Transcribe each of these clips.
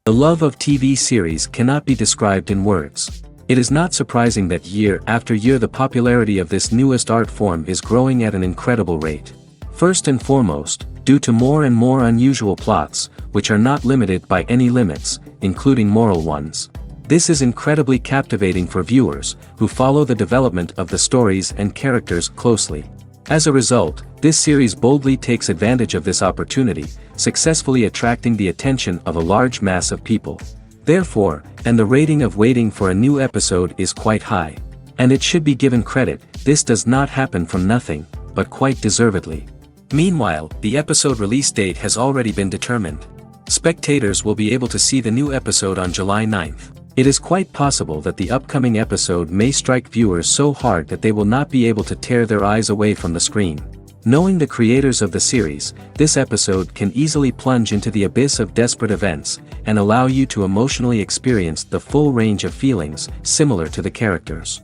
The love of TV series cannot be described in words. It is not surprising that year after year the popularity of this newest art form is growing at an incredible rate. First and foremost, due to more and more unusual plots, which are not limited by any limits, including moral ones. This is incredibly captivating for viewers, who follow the development of the stories and characters closely. As a result, this series boldly takes advantage of this opportunity, successfully attracting the attention of a large mass of people. Therefore, and the rating of waiting for a new episode is quite high. And it should be given credit, this does not happen from nothing, but quite deservedly. Meanwhile, the episode release date has already been determined. Spectators will be able to see the new episode on July 9th. It is quite possible that the upcoming episode may strike viewers so hard that they will not be able to tear their eyes away from the screen. Knowing the creators of the series, this episode can easily plunge into the abyss of desperate events, and allow you to emotionally experience the full range of feelings, similar to the characters.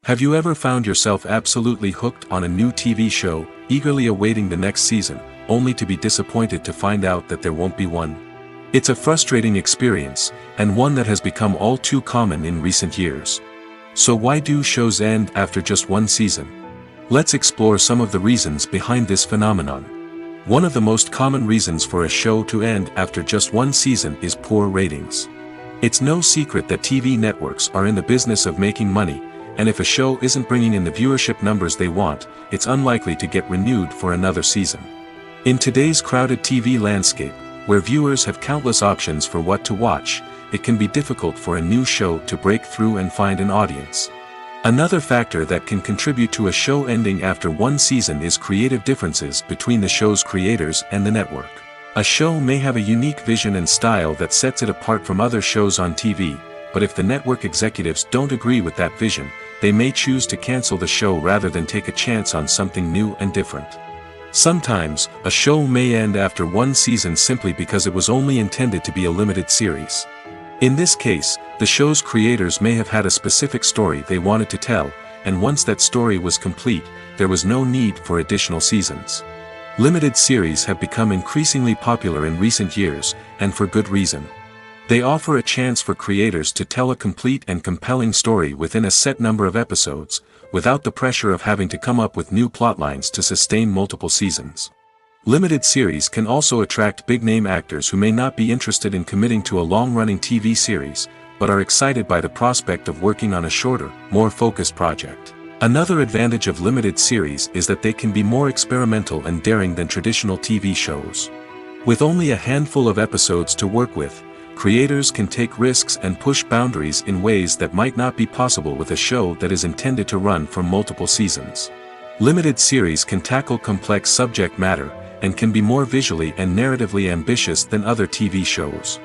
Have you ever found yourself absolutely hooked on a new TV show, eagerly awaiting the next season, only to be disappointed to find out that there won't be one? It's a frustrating experience, and one that has become all too common in recent years. So why do shows end after just one season? Let's explore some of the reasons behind this phenomenon. One of the most common reasons for a show to end after just one season is poor ratings. It's no secret that TV networks are in the business of making money, and if a show isn't bringing in the viewership numbers they want, it's unlikely to get renewed for another season. In today's crowded TV landscape, where viewers have countless options for what to watch, it can be difficult for a new show to break through and find an audience. Another factor that can contribute to a show ending after one season is creative differences between the show's creators and the network. A show may have a unique vision and style that sets it apart from other shows on TV, but if the network executives don't agree with that vision, they may choose to cancel the show rather than take a chance on something new and different. Sometimes, a show may end after one season simply because it was only intended to be a limited series. In this case, the show's creators may have had a specific story they wanted to tell, and once that story was complete, there was no need for additional seasons. Limited series have become increasingly popular in recent years, and for good reason. They offer a chance for creators to tell a complete and compelling story within a set number of episodes, without the pressure of having to come up with new plotlines to sustain multiple seasons. Limited series can also attract big-name actors who may not be interested in committing to a long-running TV series, but are excited by the prospect of working on a shorter, more focused project. Another advantage of limited series is that they can be more experimental and daring than traditional TV shows. With only a handful of episodes to work with, creators can take risks and push boundaries in ways that might not be possible with a show that is intended to run for multiple seasons. Limited series can tackle complex subject matter, and can be more visually and narratively ambitious than other TV shows.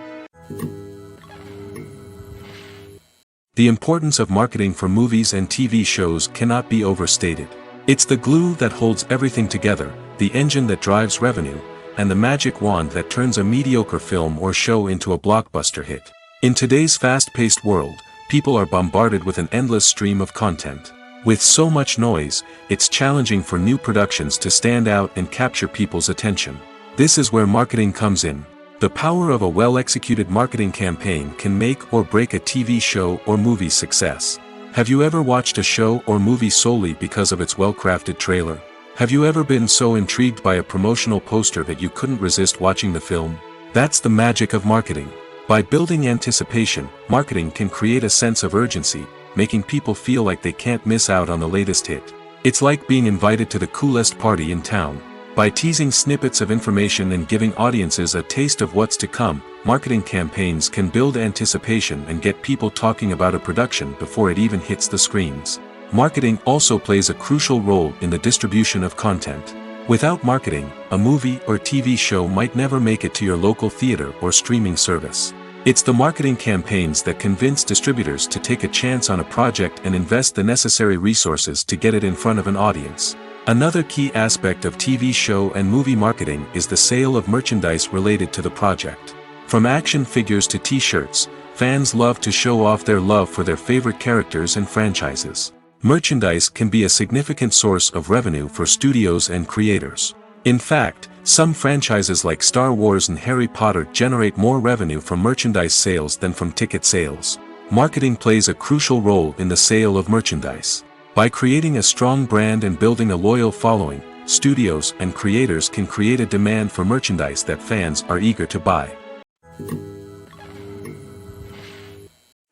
The importance of marketing for movies and TV shows cannot be overstated. It's the glue that holds everything together, the engine that drives revenue, and the magic wand that turns a mediocre film or show into a blockbuster hit. In today's fast-paced world, people are bombarded with an endless stream of content. With so much noise, it's challenging for new productions to stand out and capture people's attention. This is where marketing comes in. The power of a well-executed marketing campaign can make or break a TV show or movie's success. Have you ever watched a show or movie solely because of its well-crafted trailer? Have you ever been so intrigued by a promotional poster that you couldn't resist watching the film? That's the magic of marketing. By building anticipation, marketing can create a sense of urgency, making people feel like they can't miss out on the latest hit. It's like being invited to the coolest party in town. By teasing snippets of information and giving audiences a taste of what's to come, marketing campaigns can build anticipation and get people talking about a production before it even hits the screens. Marketing also plays a crucial role in the distribution of content. Without marketing, a movie or TV show might never make it to your local theater or streaming service. It's the marketing campaigns that convince distributors to take a chance on a project and invest the necessary resources to get it in front of an audience. Another key aspect of TV show and movie marketing is the sale of merchandise related to the project. From action figures to t-shirts, fans love to show off their love for their favorite characters and franchises. Merchandise can be a significant source of revenue for studios and creators. In fact, some franchises like Star Wars and Harry Potter generate more revenue from merchandise sales than from ticket sales. Marketing plays a crucial role in the sale of merchandise. By creating a strong brand and building a loyal following, studios and creators can create a demand for merchandise that fans are eager to buy.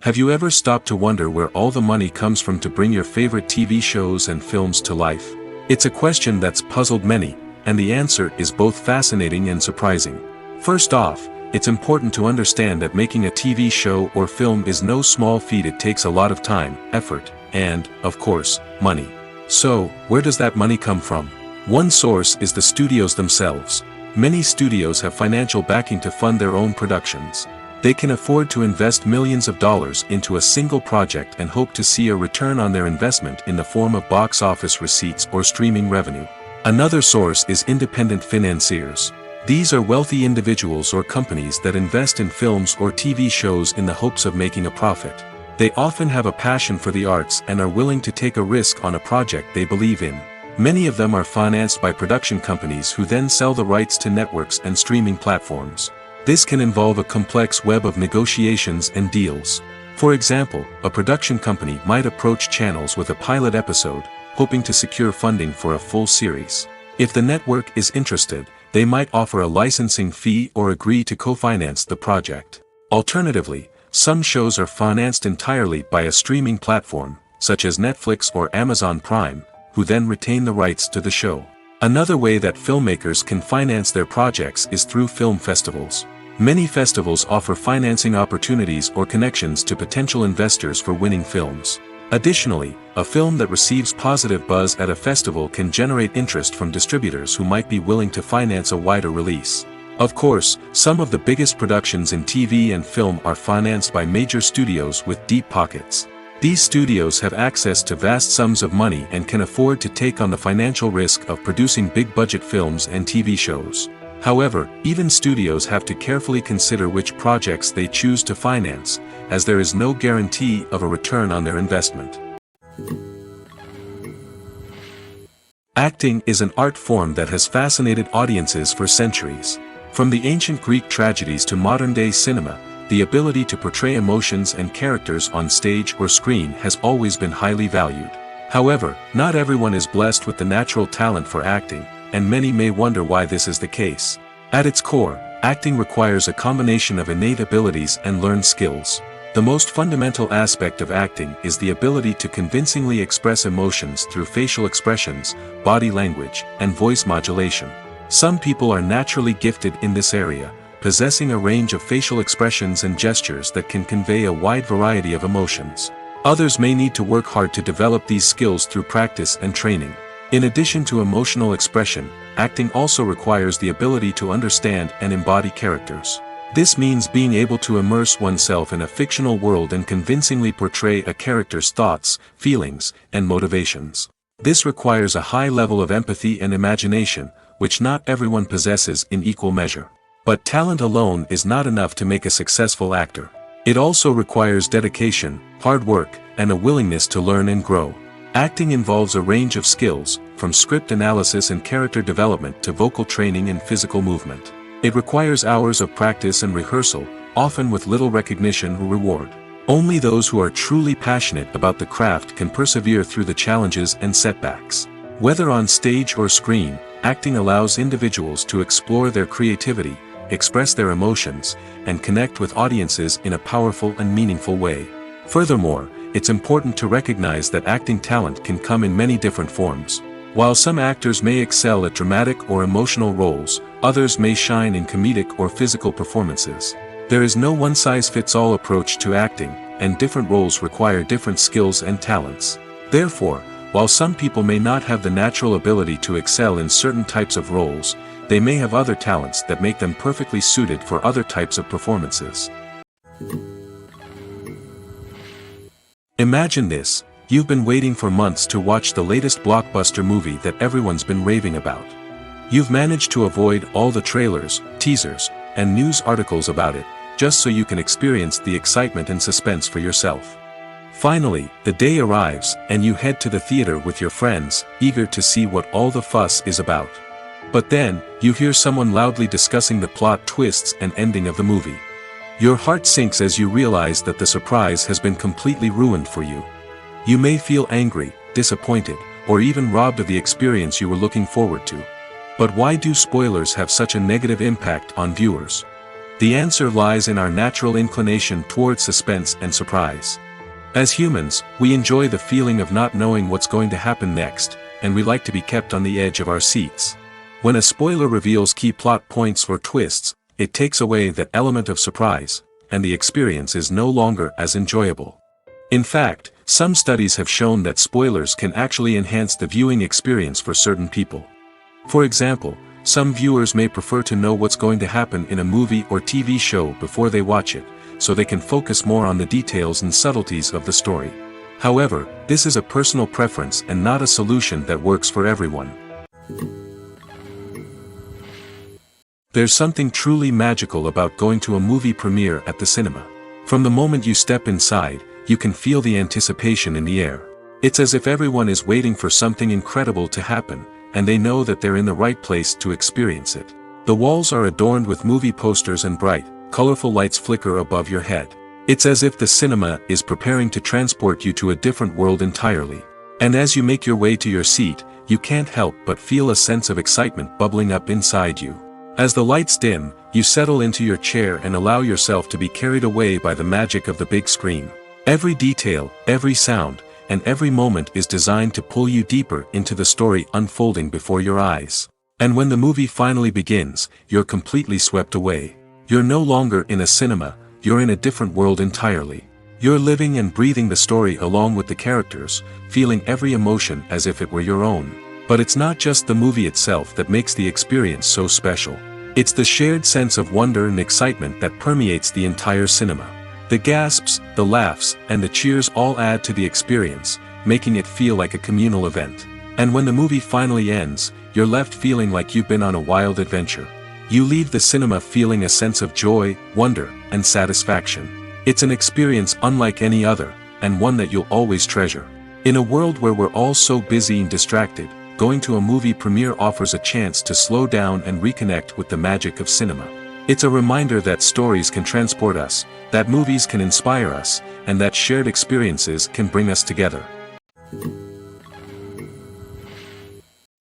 Have you ever stopped to wonder where all the money comes from to bring your favorite TV shows and films to life? It's a question that's puzzled many, and the answer is both fascinating and surprising. First off, it's important to understand that making a TV show or film is no small feat. It takes a lot of time, effort, and, of course, money. So, where does that money come from? One source is the studios themselves. Many studios have financial backing to fund their own productions. They can afford to invest millions of dollars into a single project and hope to see a return on their investment in the form of box office receipts or streaming revenue. Another source is independent financiers. These are wealthy individuals or companies that invest in films or TV shows in the hopes of making a profit. They often have a passion for the arts and are willing to take a risk on a project they believe in. Many of them are financed by production companies who then sell the rights to networks and streaming platforms. This can involve a complex web of negotiations and deals. For example, a production company might approach channels with a pilot episode, hoping to secure funding for a full series. If the network is interested, they might offer a licensing fee or agree to co-finance the project. Alternatively, some shows are financed entirely by a streaming platform, such as Netflix or Amazon Prime, who then retain the rights to the show. Another way that filmmakers can finance their projects is through film festivals. Many festivals offer financing opportunities or connections to potential investors for winning films. Additionally, a film that receives positive buzz at a festival can generate interest from distributors who might be willing to finance a wider release. Of course, some of the biggest productions in TV and film are financed by major studios with deep pockets. These studios have access to vast sums of money and can afford to take on the financial risk of producing big-budget films and TV shows. However, even studios have to carefully consider which projects they choose to finance, as there is no guarantee of a return on their investment. Acting is an art form that has fascinated audiences for centuries. From the ancient Greek tragedies to modern-day cinema, the ability to portray emotions and characters on stage or screen has always been highly valued. However, not everyone is blessed with the natural talent for acting, and many may wonder why this is the case. At its core, acting requires a combination of innate abilities and learned skills. The most fundamental aspect of acting is the ability to convincingly express emotions through facial expressions, body language, and voice modulation. Some people are naturally gifted in this area, possessing a range of facial expressions and gestures that can convey a wide variety of emotions. Others may need to work hard to develop these skills through practice and training. In addition to emotional expression, acting also requires the ability to understand and embody characters. This means being able to immerse oneself in a fictional world and convincingly portray a character's thoughts, feelings, and motivations. This requires a high level of empathy and imagination, which not everyone possesses in equal measure. But talent alone is not enough to make a successful actor. It also requires dedication, hard work, and a willingness to learn and grow. Acting involves a range of skills, from script analysis and character development to vocal training and physical movement. It requires hours of practice and rehearsal, often with little recognition or reward. Only those who are truly passionate about the craft can persevere through the challenges and setbacks. Whether on stage or screen, acting allows individuals to explore their creativity, express their emotions, and connect with audiences in a powerful and meaningful way. Furthermore, it's important to recognize that acting talent can come in many different forms. While some actors may excel at dramatic or emotional roles, others may shine in comedic or physical performances. There is no one-size-fits-all approach to acting, and different roles require different skills and talents. Therefore, while some people may not have the natural ability to excel in certain types of roles, they may have other talents that make them perfectly suited for other types of performances. Imagine this: you've been waiting for months to watch the latest blockbuster movie that everyone's been raving about. You've managed to avoid all the trailers, teasers, and news articles about it, just so you can experience the excitement and suspense for yourself. Finally, the day arrives, and you head to the theater with your friends, eager to see what all the fuss is about. But then, you hear someone loudly discussing the plot twists and ending of the movie. Your heart sinks as you realize that the surprise has been completely ruined for you. You may feel angry, disappointed, or even robbed of the experience you were looking forward to. But why do spoilers have such a negative impact on viewers? The answer lies in our natural inclination towards suspense and surprise. As humans, we enjoy the feeling of not knowing what's going to happen next, and we like to be kept on the edge of our seats. When a spoiler reveals key plot points or twists, it takes away that element of surprise, and the experience is no longer as enjoyable. In fact, some studies have shown that spoilers can actually enhance the viewing experience for certain people. For example, some viewers may prefer to know what's going to happen in a movie or TV show before they watch it, so they can focus more on the details and subtleties of the story. However, this is a personal preference and not a solution that works for everyone. There's something truly magical about going to a movie premiere at the cinema. From the moment you step inside, you can feel the anticipation in the air. It's as if everyone is waiting for something incredible to happen, and they know that they're in the right place to experience it. The walls are adorned with movie posters and bright, colorful lights flicker above your head. It's as if the cinema is preparing to transport you to a different world entirely. And as you make your way to your seat, you can't help but feel a sense of excitement bubbling up inside you. As the lights dim, you settle into your chair and allow yourself to be carried away by the magic of the big screen. Every detail, every sound, and every moment is designed to pull you deeper into the story unfolding before your eyes. And when the movie finally begins, you're completely swept away. You're no longer in a cinema, you're in a different world entirely. You're living and breathing the story along with the characters, feeling every emotion as if it were your own. But it's not just the movie itself that makes the experience so special. It's the shared sense of wonder and excitement that permeates the entire cinema. The gasps, the laughs, and the cheers all add to the experience, making it feel like a communal event. And when the movie finally ends, you're left feeling like you've been on a wild adventure. You leave the cinema feeling a sense of joy, wonder, and satisfaction. It's an experience unlike any other, and one that you'll always treasure. In a world where we're all so busy and distracted, going to a movie premiere offers a chance to slow down and reconnect with the magic of cinema. It's a reminder that stories can transport us, that movies can inspire us, and that shared experiences can bring us together.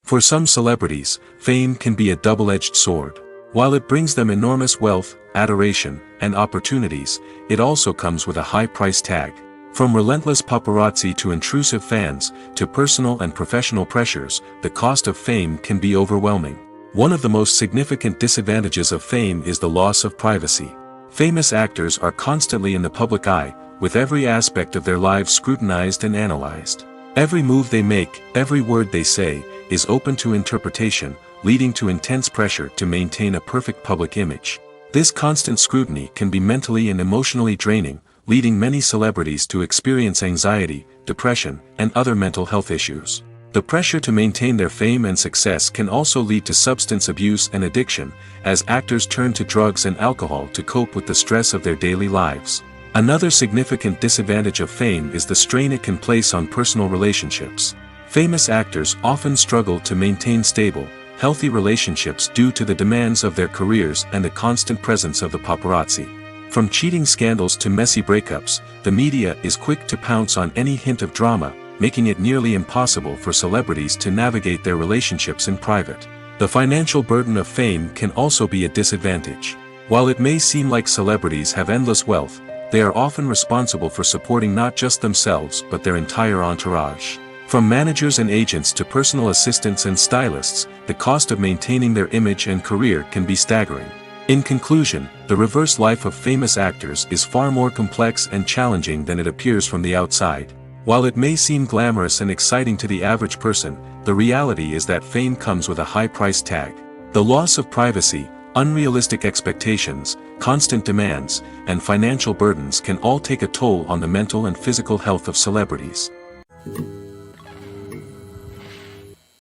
For some celebrities, fame can be a double-edged sword. While it brings them enormous wealth, adoration, and opportunities, it also comes with a high price tag. From relentless paparazzi to intrusive fans, to personal and professional pressures, the cost of fame can be overwhelming. One of the most significant disadvantages of fame is the loss of privacy. Famous actors are constantly in the public eye, with every aspect of their lives scrutinized and analyzed. Every move they make, every word they say, is open to interpretation, leading to intense pressure to maintain a perfect public image. This constant scrutiny can be mentally and emotionally draining, leading many celebrities to experience anxiety, depression, and other mental health issues. The pressure to maintain their fame and success can also lead to substance abuse and addiction, as actors turn to drugs and alcohol to cope with the stress of their daily lives. Another significant disadvantage of fame is the strain it can place on personal relationships. Famous actors often struggle to maintain stable, healthy relationships due to the demands of their careers and the constant presence of the paparazzi. From cheating scandals to messy breakups, the media is quick to pounce on any hint of drama, making it nearly impossible for celebrities to navigate their relationships in private. The financial burden of fame can also be a disadvantage. While it may seem like celebrities have endless wealth, they are often responsible for supporting not just themselves but their entire entourage. From managers and agents to personal assistants and stylists, the cost of maintaining their image and career can be staggering. In conclusion, the reverse life of famous actors is far more complex and challenging than it appears from the outside. While it may seem glamorous and exciting to the average person, the reality is that fame comes with a high price tag. The loss of privacy, unrealistic expectations, constant demands, and financial burdens can all take a toll on the mental and physical health of celebrities.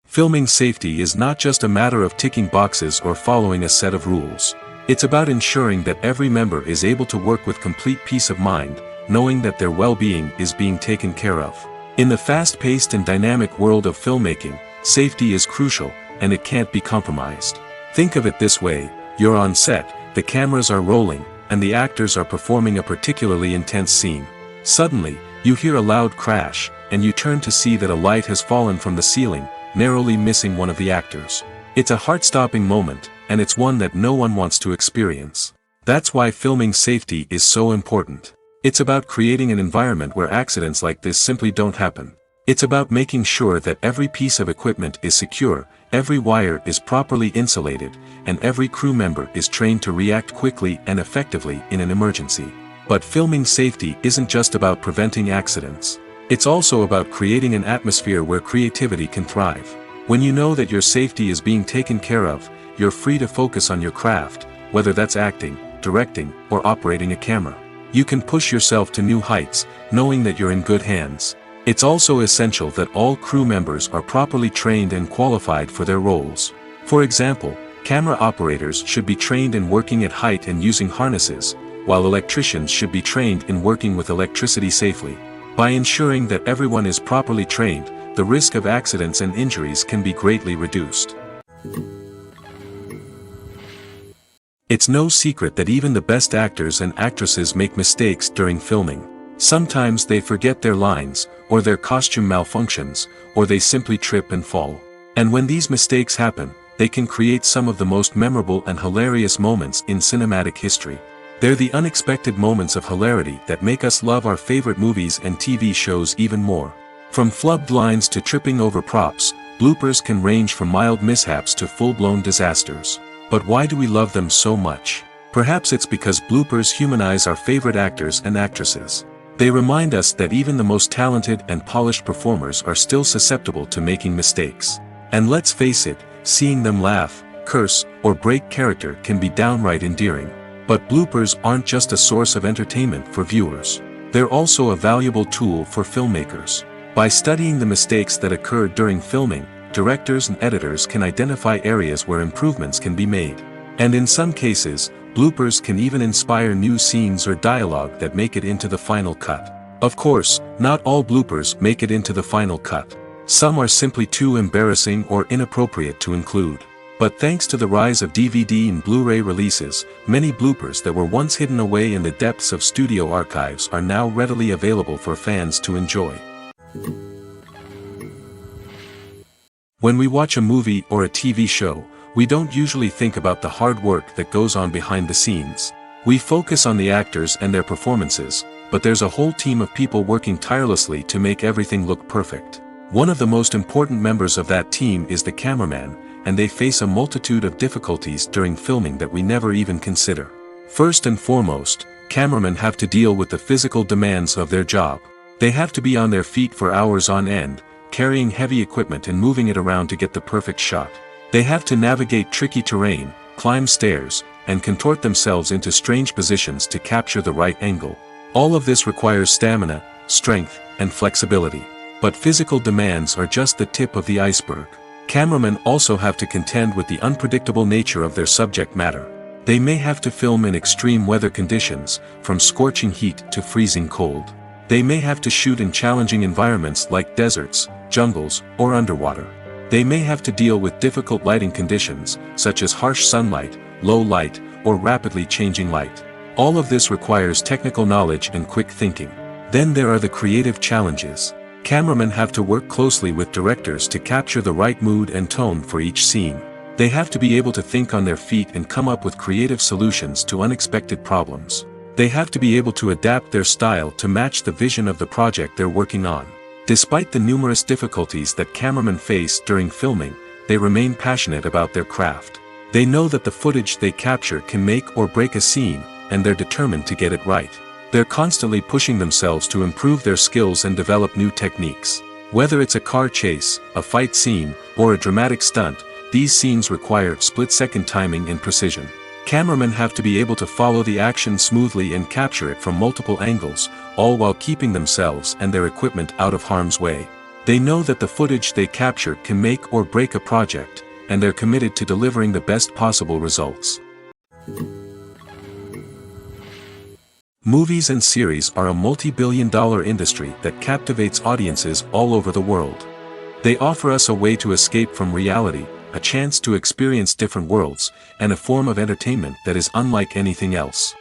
Filming safety is not just a matter of ticking boxes or following a set of rules. It's about ensuring that every member is able to work with complete peace of mind, knowing that their well-being is being taken care of. In the fast-paced and dynamic world of filmmaking, safety is crucial, and it can't be compromised. Think of it this way: you're on set, the cameras are rolling, and the actors are performing a particularly intense scene. Suddenly, you hear a loud crash, and you turn to see that a light has fallen from the ceiling, narrowly missing one of the actors. It's a heart-stopping moment, and it's one that no one wants to experience. That's why filming safety is so important. It's about creating an environment where accidents like this simply don't happen. It's about making sure that every piece of equipment is secure, every wire is properly insulated, and every crew member is trained to react quickly and effectively in an emergency. But filming safety isn't just about preventing accidents. It's also about creating an atmosphere where creativity can thrive. When you know that your safety is being taken care of, you're free to focus on your craft, whether that's acting, directing, or operating a camera. You can push yourself to new heights, knowing that you're in good hands. It's also essential that all crew members are properly trained and qualified for their roles. For example, camera operators should be trained in working at height and using harnesses, while electricians should be trained in working with electricity safely. By ensuring that everyone is properly trained, the risk of accidents and injuries can be greatly reduced. It's no secret that even the best actors and actresses make mistakes during filming. Sometimes they forget their lines, or their costume malfunctions, or they simply trip and fall. And when these mistakes happen, they can create some of the most memorable and hilarious moments in cinematic history. They're the unexpected moments of hilarity that make us love our favorite movies and TV shows even more. From flubbed lines to tripping over props, bloopers can range from mild mishaps to full-blown disasters. But why do we love them so much? Perhaps it's because bloopers humanize our favorite actors and actresses. They remind us that even the most talented and polished performers are still susceptible to making mistakes. And let's face it, seeing them laugh, curse, or break character can be downright endearing. But bloopers aren't just a source of entertainment for viewers. They're also a valuable tool for filmmakers. By studying the mistakes that occurred during filming, directors and editors can identify areas where improvements can be made. And in some cases, bloopers can even inspire new scenes or dialogue that make it into the final cut. Of course, not all bloopers make it into the final cut. Some are simply too embarrassing or inappropriate to include. But thanks to the rise of DVD and Blu-ray releases, many bloopers that were once hidden away in the depths of studio archives are now readily available for fans to enjoy. When we watch a movie or a TV show, we don't usually think about the hard work that goes on behind the scenes. We focus on the actors and their performances, but there's a whole team of people working tirelessly to make everything look perfect. One of the most important members of that team is the cameraman, and they face a multitude of difficulties during filming that we never even consider. First and foremost, cameramen have to deal with the physical demands of their job. They have to be on their feet for hours on end, carrying heavy equipment and moving it around to get the perfect shot. They have to navigate tricky terrain, climb stairs, and contort themselves into strange positions to capture the right angle. All of this requires stamina, strength, and flexibility. But physical demands are just the tip of the iceberg. Cameramen also have to contend with the unpredictable nature of their subject matter. They may have to film in extreme weather conditions, from scorching heat to freezing cold. They may have to shoot in challenging environments like deserts, jungles, or underwater. They may have to deal with difficult lighting conditions, such as harsh sunlight, low light, or rapidly changing light. All of this requires technical knowledge and quick thinking. Then there are the creative challenges. Cameramen have to work closely with directors to capture the right mood and tone for each scene. They have to be able to think on their feet and come up with creative solutions to unexpected problems. They have to be able to adapt their style to match the vision of the project they're working on. Despite the numerous difficulties that cameramen face during filming, they remain passionate about their craft. They know that the footage they capture can make or break a scene, and they're determined to get it right. They're constantly pushing themselves to improve their skills and develop new techniques. Whether it's a car chase, a fight scene, or a dramatic stunt, these scenes require split-second timing and precision. Cameramen have to be able to follow the action smoothly and capture it from multiple angles, all while keeping themselves and their equipment out of harm's way. They know that the footage they capture can make or break a project, and they're committed to delivering the best possible results. Movies and series are a multi-billion-dollar industry that captivates audiences all over the world. They offer us a way to escape from reality, a chance to experience different worlds, and a form of entertainment that is unlike anything else.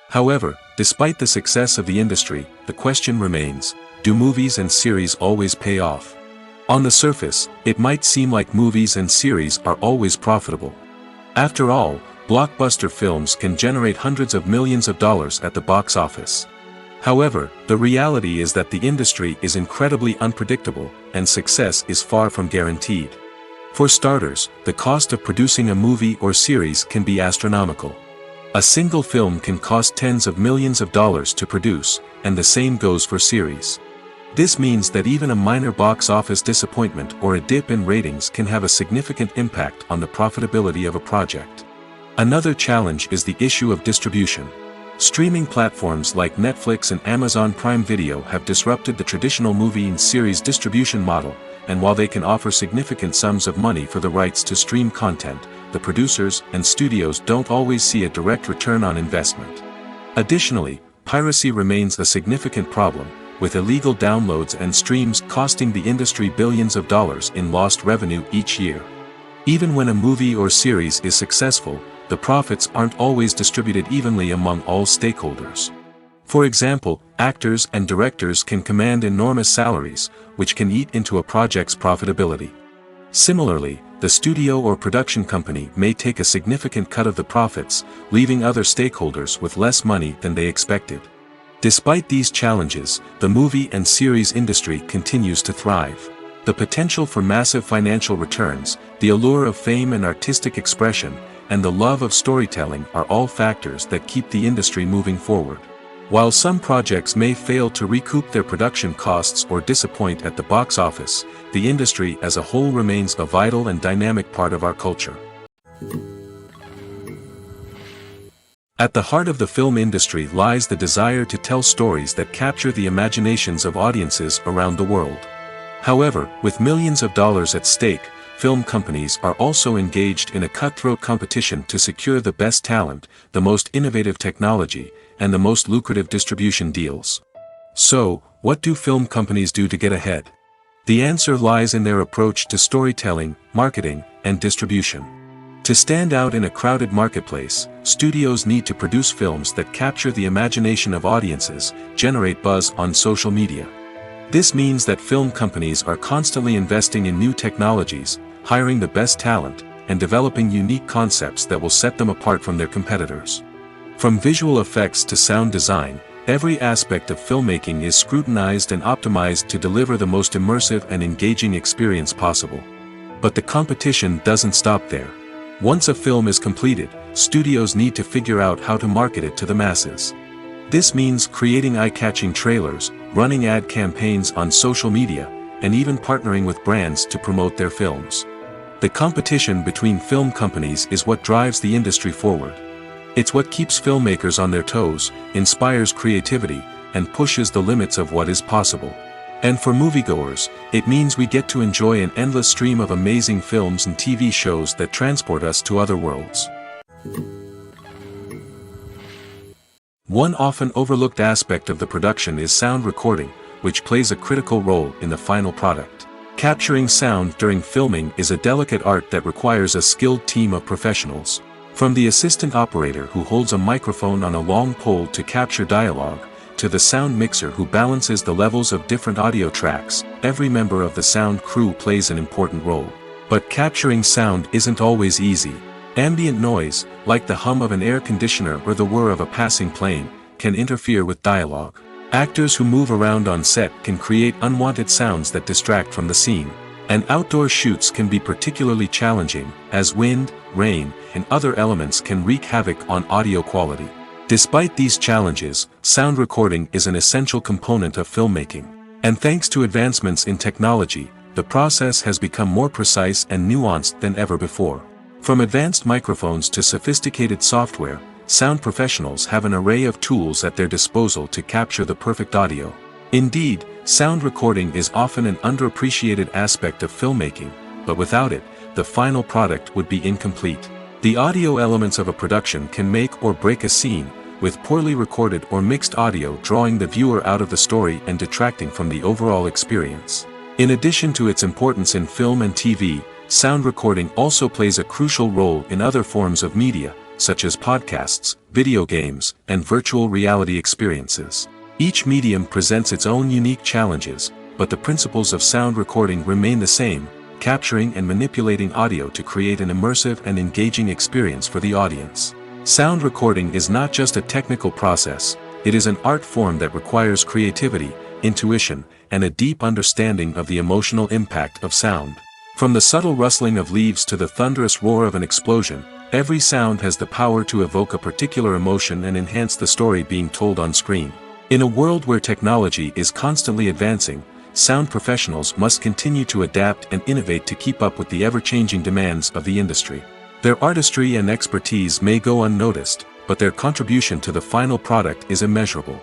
However, despite the success of the industry, the question remains, do movies and series always pay off? On the surface, it might seem like movies and series are always profitable. After all, blockbuster films can generate hundreds of millions of dollars at the box office. However, the reality is that the industry is incredibly unpredictable, and success is far from guaranteed. For starters, the cost of producing a movie or series can be astronomical. A single film can cost tens of millions of dollars to produce, and the same goes for series. This means that even a minor box office disappointment or a dip in ratings can have a significant impact on the profitability of a project. Another challenge is the issue of distribution. Streaming platforms like Netflix and Amazon Prime Video have disrupted the traditional movie and series distribution model, and while they can offer significant sums of money for the rights to stream content, the producers and studios don't always see a direct return on investment. Additionally, piracy remains a significant problem, with illegal downloads and streams costing the industry billions of dollars in lost revenue each year. Even when a movie or series is successful, the profits aren't always distributed evenly among all stakeholders. For example, actors and directors can command enormous salaries, which can eat into a project's profitability. Similarly, the studio or production company may take a significant cut of the profits, leaving other stakeholders with less money than they expected. Despite these challenges, the movie and series industry continues to thrive. The potential for massive financial returns, the allure of fame and artistic expression, and the love of storytelling are all factors that keep the industry moving forward. While some projects may fail to recoup their production costs or disappoint at the box office, the industry as a whole remains a vital and dynamic part of our culture. At the heart of the film industry lies the desire to tell stories that capture the imaginations of audiences around the world. However, with millions of dollars at stake, film companies are also engaged in a cutthroat competition to secure the best talent, the most innovative technology, and the most lucrative distribution deals. So, what do film companies do to get ahead? The answer lies in their approach to storytelling, marketing, and distribution. To stand out in a crowded marketplace, studios need to produce films that capture the imagination of audiences, generate buzz on social media. This means that film companies are constantly investing in new technologies, hiring the best talent, and developing unique concepts that will set them apart from their competitors. From visual effects to sound design, every aspect of filmmaking is scrutinized and optimized to deliver the most immersive and engaging experience possible. But the competition doesn't stop there. Once a film is completed, studios need to figure out how to market it to the masses. This means creating eye-catching trailers, running ad campaigns on social media, and even partnering with brands to promote their films. The competition between film companies is what drives the industry forward. It's what keeps filmmakers on their toes, inspires creativity, and pushes the limits of what is possible. And for moviegoers, it means we get to enjoy an endless stream of amazing films and TV shows that transport us to other worlds. One often overlooked aspect of the production is sound recording, which plays a critical role in the final product. Capturing sound during filming is a delicate art that requires a skilled team of professionals. From the assistant operator who holds a microphone on a long pole to capture dialogue, to the sound mixer who balances the levels of different audio tracks, every member of the sound crew plays an important role. But capturing sound isn't always easy. Ambient noise, like the hum of an air conditioner or the whir of a passing plane, can interfere with dialogue. Actors who move around on set can create unwanted sounds that distract from the scene. And outdoor shoots can be particularly challenging, as wind, rain, and other elements can wreak havoc on audio quality. Despite these challenges, sound recording is an essential component of filmmaking. And thanks to advancements in technology, the process has become more precise and nuanced than ever before. From advanced microphones to sophisticated software, sound professionals have an array of tools at their disposal to capture the perfect audio. Indeed, sound recording is often an underappreciated aspect of filmmaking, but without it, the final product would be incomplete. The audio elements of a production can make or break a scene, with poorly recorded or mixed audio drawing the viewer out of the story and detracting from the overall experience. In addition to its importance in film and TV, sound recording also plays a crucial role in other forms of media, such as podcasts, video games, and virtual reality experiences. Each medium presents its own unique challenges, but the principles of sound recording remain the same, capturing and manipulating audio to create an immersive and engaging experience for the audience. Sound recording is not just a technical process, it is an art form that requires creativity, intuition, and a deep understanding of the emotional impact of sound. From the subtle rustling of leaves to the thunderous roar of an explosion, every sound has the power to evoke a particular emotion and enhance the story being told on screen. In a world where technology is constantly advancing, sound professionals must continue to adapt and innovate to keep up with the ever-changing demands of the industry. Their artistry and expertise may go unnoticed, but their contribution to the final product is immeasurable.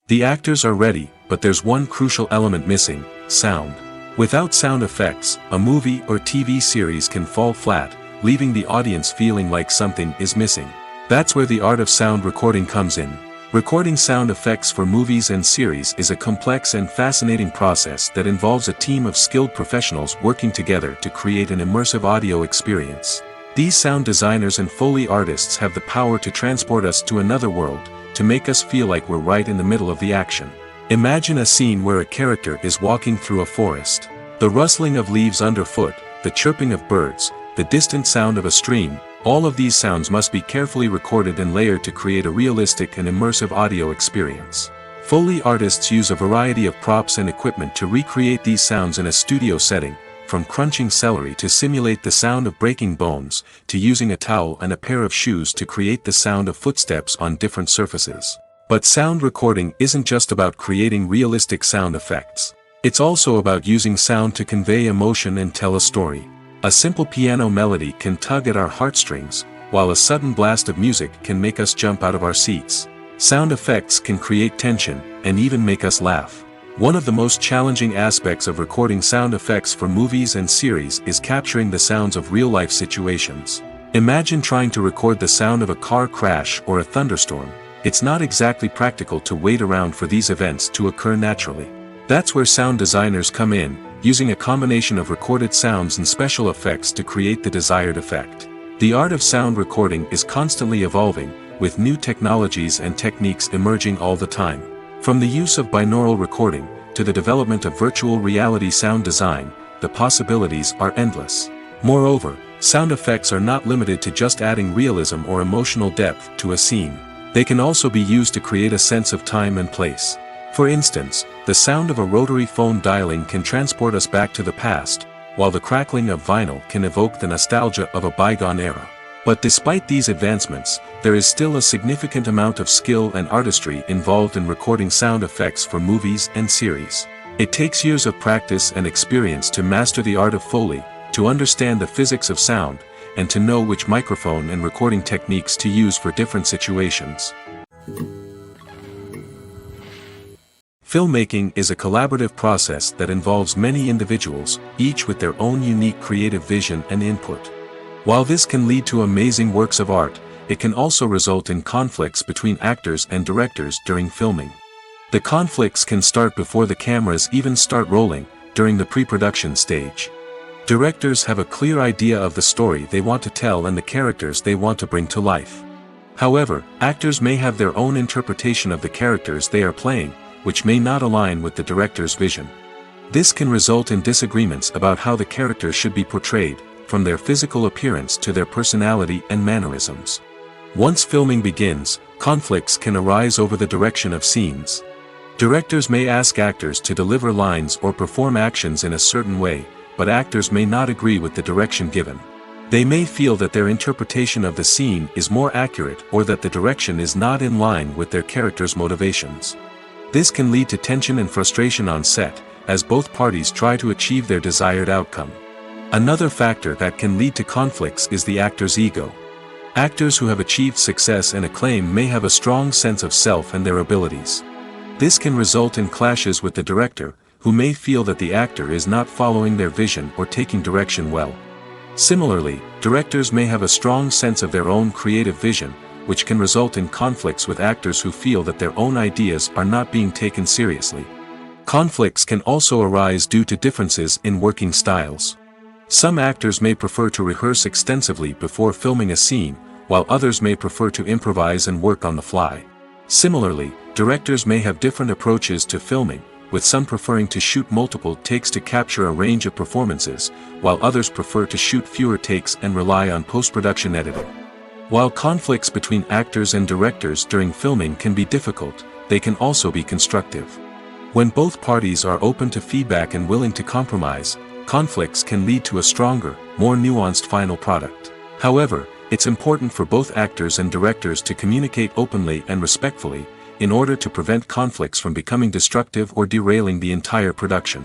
The actors are ready, but there's one crucial element missing: sound. Without sound effects, a movie or TV series can fall flat, leaving the audience feeling like something is missing. That's where the art of sound recording comes in. Recording sound effects for movies and series is a complex and fascinating process that involves a team of skilled professionals working together to create an immersive audio experience. These sound designers and Foley artists have the power to transport us to another world, to make us feel like we're right in the middle of the action. Imagine a scene where a character is walking through a forest. The rustling of leaves underfoot, the chirping of birds, the distant sound of a stream, all of these sounds must be carefully recorded and layered to create a realistic and immersive audio experience. Foley artists use a variety of props and equipment to recreate these sounds in a studio setting, from crunching celery to simulate the sound of breaking bones, to using a towel and a pair of shoes to create the sound of footsteps on different surfaces. But sound recording isn't just about creating realistic sound effects. It's also about using sound to convey emotion and tell a story. A simple piano melody can tug at our heartstrings, while a sudden blast of music can make us jump out of our seats. Sound effects can create tension, and even make us laugh. One of the most challenging aspects of recording sound effects for movies and series is capturing the sounds of real-life situations. Imagine trying to record the sound of a car crash or a thunderstorm. It's not exactly practical to wait around for these events to occur naturally. That's where sound designers come in, using a combination of recorded sounds and special effects to create the desired effect. The art of sound recording is constantly evolving, with new technologies and techniques emerging all the time. From the use of binaural recording, to the development of virtual reality sound design, the possibilities are endless. Moreover, sound effects are not limited to just adding realism or emotional depth to a scene. They can also be used to create a sense of time and place. For instance, the sound of a rotary phone dialing can transport us back to the past, while the crackling of vinyl can evoke the nostalgia of a bygone era. But despite these advancements, there is still a significant amount of skill and artistry involved in recording sound effects for movies and series. It takes years of practice and experience to master the art of Foley, to understand the physics of sound, and to know which microphone and recording techniques to use for different situations. Filmmaking is a collaborative process that involves many individuals, each with their own unique creative vision and input. While this can lead to amazing works of art, it can also result in conflicts between actors and directors during filming. The conflicts can start before the cameras even start rolling, during the pre-production stage. Directors have a clear idea of the story they want to tell and the characters they want to bring to life. However, actors may have their own interpretation of the characters they are playing, which may not align with the director's vision. This can result in disagreements about how the character should be portrayed, from their physical appearance to their personality and mannerisms. Once filming begins, conflicts can arise over the direction of scenes. Directors may ask actors to deliver lines or perform actions in a certain way, but actors may not agree with the direction given. They may feel that their interpretation of the scene is more accurate or that the direction is not in line with their character's motivations. This can lead to tension and frustration on set, as both parties try to achieve their desired outcome. Another factor that can lead to conflicts is the actor's ego. Actors who have achieved success and acclaim may have a strong sense of self and their abilities. This can result in clashes with the director, who may feel that the actor is not following their vision or taking direction well. Similarly, directors may have a strong sense of their own creative vision, which can result in conflicts with actors who feel that their own ideas are not being taken seriously. Conflicts can also arise due to differences in working styles. Some actors may prefer to rehearse extensively before filming a scene, while others may prefer to improvise and work on the fly. Similarly, directors may have different approaches to filming, with some preferring to shoot multiple takes to capture a range of performances, while others prefer to shoot fewer takes and rely on post-production editing. While conflicts between actors and directors during filming can be difficult, they can also be constructive. When both parties are open to feedback and willing to compromise, conflicts can lead to a stronger, more nuanced final product. However, it's important for both actors and directors to communicate openly and respectfully, in order to prevent conflicts from becoming destructive or derailing the entire production.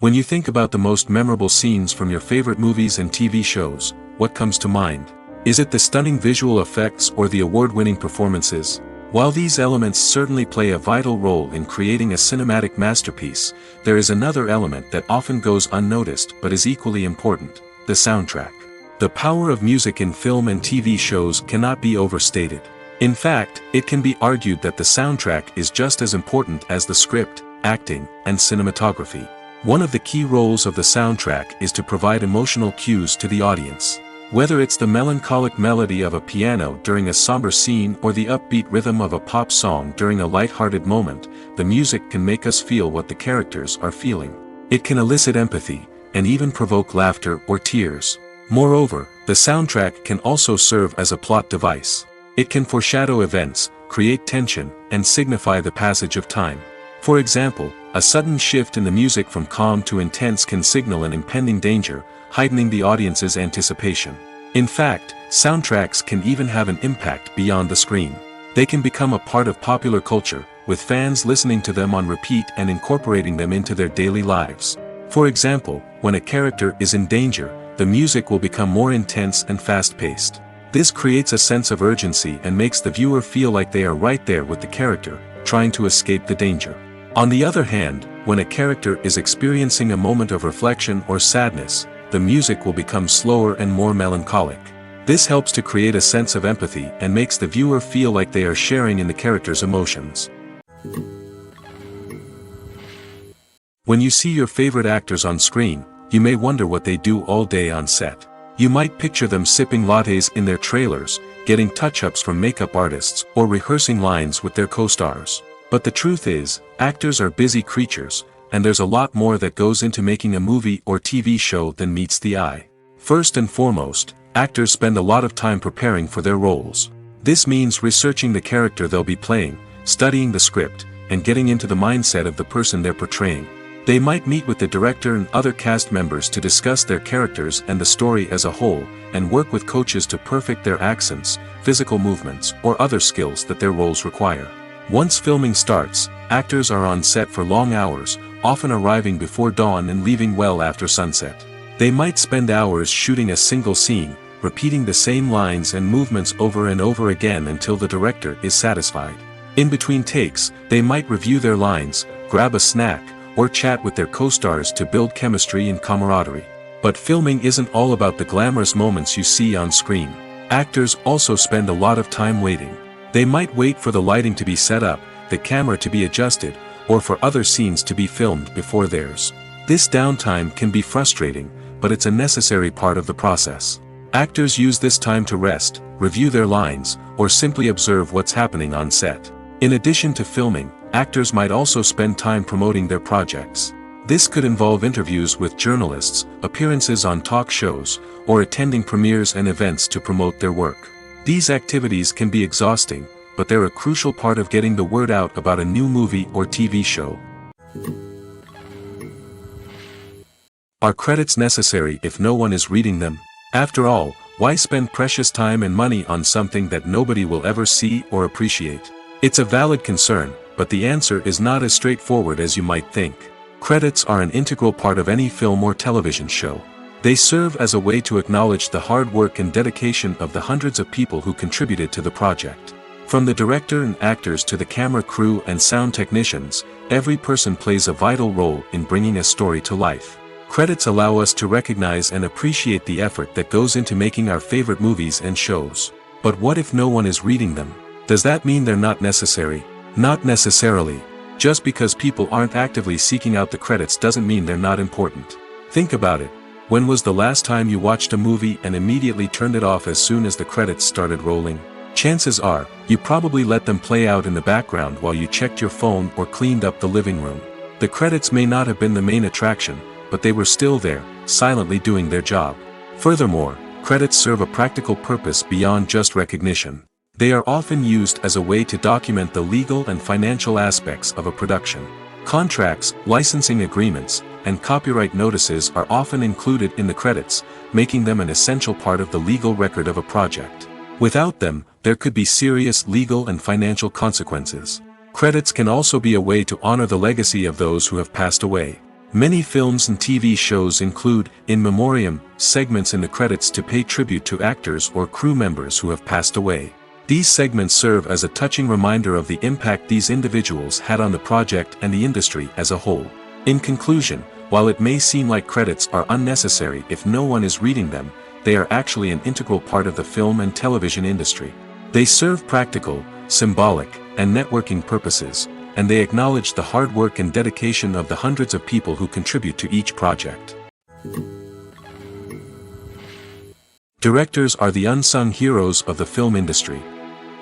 When you think about the most memorable scenes from your favorite movies and TV shows, what comes to mind? Is it the stunning visual effects or the award-winning performances? While these elements certainly play a vital role in creating a cinematic masterpiece, there is another element that often goes unnoticed but is equally important: the soundtrack. The power of music in film and TV shows cannot be overstated. In fact, it can be argued that the soundtrack is just as important as the script, acting, and cinematography. One of the key roles of the soundtrack is to provide emotional cues to the audience. Whether it's the melancholic melody of a piano during a somber scene or the upbeat rhythm of a pop song during a light-hearted moment, the music can make us feel what the characters are feeling. It can elicit empathy, and even provoke laughter or tears. Moreover, the soundtrack can also serve as a plot device. It can foreshadow events, create tension, and signify the passage of time. For example, a sudden shift in the music from calm to intense can signal an impending danger, heightening the audience's anticipation. In fact, soundtracks can even have an impact beyond the screen. They can become a part of popular culture, with fans listening to them on repeat and incorporating them into their daily lives. For example, when a character is in danger, the music will become more intense and fast-paced. This creates a sense of urgency and makes the viewer feel like they are right there with the character, trying to escape the danger. On the other hand, when a character is experiencing a moment of reflection or sadness, the music will become slower and more melancholic. This helps to create a sense of empathy and makes the viewer feel like they are sharing in the character's emotions. When you see your favorite actors on screen, you may wonder what they do all day on set. You might picture them sipping lattes in their trailers, getting touch-ups from makeup artists, or rehearsing lines with their co-stars. But the truth is, actors are busy creatures, and there's a lot more that goes into making a movie or TV show than meets the eye. First and foremost, actors spend a lot of time preparing for their roles. This means researching the character they'll be playing, studying the script, and getting into the mindset of the person they're portraying. They might meet with the director and other cast members to discuss their characters and the story as a whole, and work with coaches to perfect their accents, physical movements, or other skills that their roles require. Once filming starts, actors are on set for long hours, often arriving before dawn and leaving well after sunset. They might spend hours shooting a single scene, repeating the same lines and movements over and over again until the director is satisfied. In between takes, they might review their lines, grab a snack, or chat with their co-stars to build chemistry and camaraderie. But filming isn't all about the glamorous moments you see on screen. Actors also spend a lot of time waiting. They might wait for the lighting to be set up, the camera to be adjusted, or for other scenes to be filmed before theirs. This downtime can be frustrating, but it's a necessary part of the process. Actors use this time to rest, review their lines, or simply observe what's happening on set. In addition to filming, actors might also spend time promoting their projects. This could involve interviews with journalists, appearances on talk shows, or attending premieres and events to promote their work. These activities can be exhausting, but they're a crucial part of getting the word out about a new movie or TV show. Are credits necessary if no one is reading them? After all, why spend precious time and money on something that nobody will ever see or appreciate? It's a valid concern, but the answer is not as straightforward as you might think. Credits are an integral part of any film or television show. They serve as a way to acknowledge the hard work and dedication of the hundreds of people who contributed to the project. From the director and actors to the camera crew and sound technicians, every person plays a vital role in bringing a story to life. Credits allow us to recognize and appreciate the effort that goes into making our favorite movies and shows. But what if no one is reading them? Does that mean they're not necessary? Not necessarily. Just because people aren't actively seeking out the credits doesn't mean they're not important. Think about it. When was the last time you watched a movie and immediately turned it off as soon as the credits started rolling? Chances are, you probably let them play out in the background while you checked your phone or cleaned up the living room. The credits may not have been the main attraction, but they were still there, silently doing their job. Furthermore, credits serve a practical purpose beyond just recognition. They are often used as a way to document the legal and financial aspects of a production. Contracts, licensing agreements, and copyright notices are often included in the credits, making them an essential part of the legal record of a project. Without them, there could be serious legal and financial consequences. Credits can also be a way to honor the legacy of those who have passed away. Many films and TV shows include, in memoriam, segments in the credits to pay tribute to actors or crew members who have passed away. These segments serve as a touching reminder of the impact these individuals had on the project and the industry as a whole. In conclusion, while it may seem like credits are unnecessary if no one is reading them, they are actually an integral part of the film and television industry. They serve practical, symbolic, and networking purposes, and they acknowledge the hard work and dedication of the hundreds of people who contribute to each project. Directors are the unsung heroes of the film industry.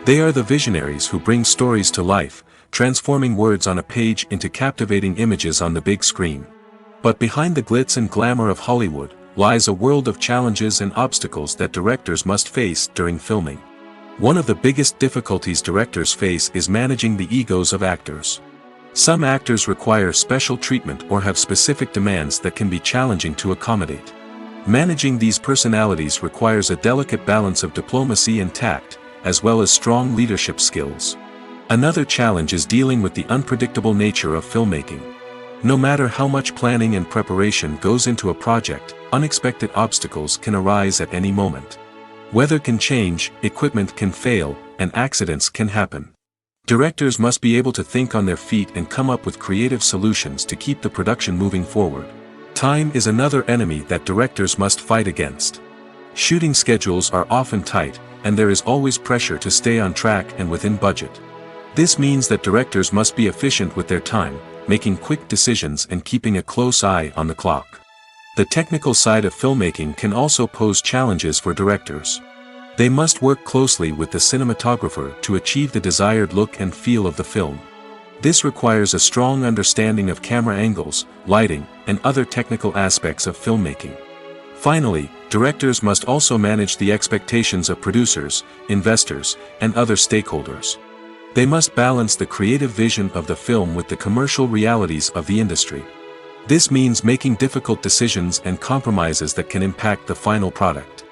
They are the visionaries who bring stories to life, transforming words on a page into captivating images on the big screen. But behind the glitz and glamour of Hollywood lies a world of challenges and obstacles that directors must face during filming. One of the biggest difficulties directors face is managing the egos of actors. Some actors require special treatment or have specific demands that can be challenging to accommodate. Managing these personalities requires a delicate balance of diplomacy and tact, as well as strong leadership skills. Another challenge is dealing with the unpredictable nature of filmmaking. No matter how much planning and preparation goes into a project, unexpected obstacles can arise at any moment. Weather can change, equipment can fail, and accidents can happen. Directors must be able to think on their feet and come up with creative solutions to keep the production moving forward. Time is another enemy that directors must fight against. Shooting schedules are often tight, and there is always pressure to stay on track and within budget. This means that directors must be efficient with their time, making quick decisions and keeping a close eye on the clock. The technical side of filmmaking can also pose challenges for directors. They must work closely with the cinematographer to achieve the desired look and feel of the film. This requires a strong understanding of camera angles, lighting, and other technical aspects of filmmaking. Finally, directors must also manage the expectations of producers, investors, and other stakeholders. They must balance the creative vision of the film with the commercial realities of the industry. This means making difficult decisions and compromises that can impact the final product.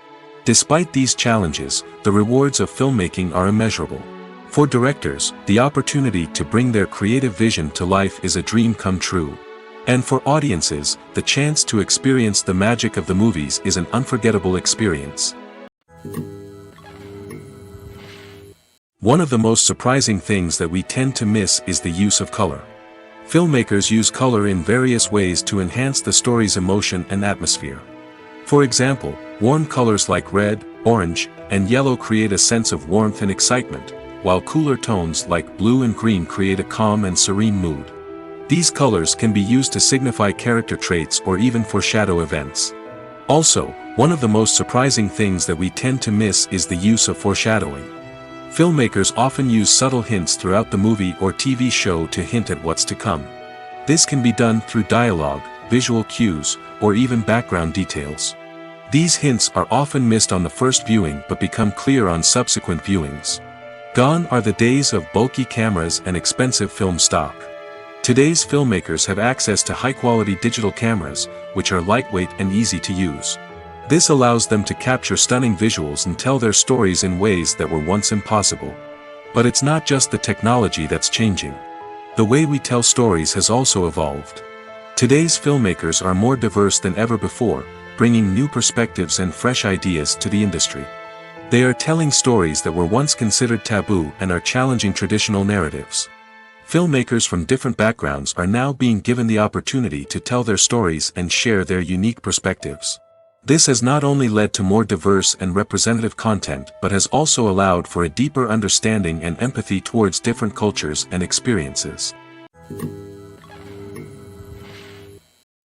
Despite these challenges, the rewards of filmmaking are immeasurable. For directors, the opportunity to bring their creative vision to life is a dream come true. And for audiences, the chance to experience the magic of the movies is an unforgettable experience. One of the most surprising things that we tend to miss is the use of color. Filmmakers use color in various ways to enhance the story's emotion and atmosphere. For example, warm colors like red, orange, and yellow create a sense of warmth and excitement, while cooler tones like blue and green create a calm and serene mood. These colors can be used to signify character traits or even foreshadow events. Also, One of the most surprising things that we tend to miss is the use of foreshadowing. Filmmakers often use subtle hints throughout the movie or TV show to hint at what's to come. This can be done through dialogue, visual cues, or even background details. These hints are often missed on the first viewing but become clear on subsequent viewings. Gone are the days of bulky cameras and expensive film stock. Today's filmmakers have access to high-quality digital cameras, which are lightweight and easy to use. This allows them to capture stunning visuals and tell their stories in ways that were once impossible. But it's not just the technology that's changing. The way we tell stories has also evolved. Today's filmmakers are more diverse than ever before, bringing new perspectives and fresh ideas to the industry. They are telling stories that were once considered taboo and are challenging traditional narratives. Filmmakers from different backgrounds are now being given the opportunity to tell their stories and share their unique perspectives. This has not only led to more diverse and representative content but has also allowed for a deeper understanding and empathy towards different cultures and experiences.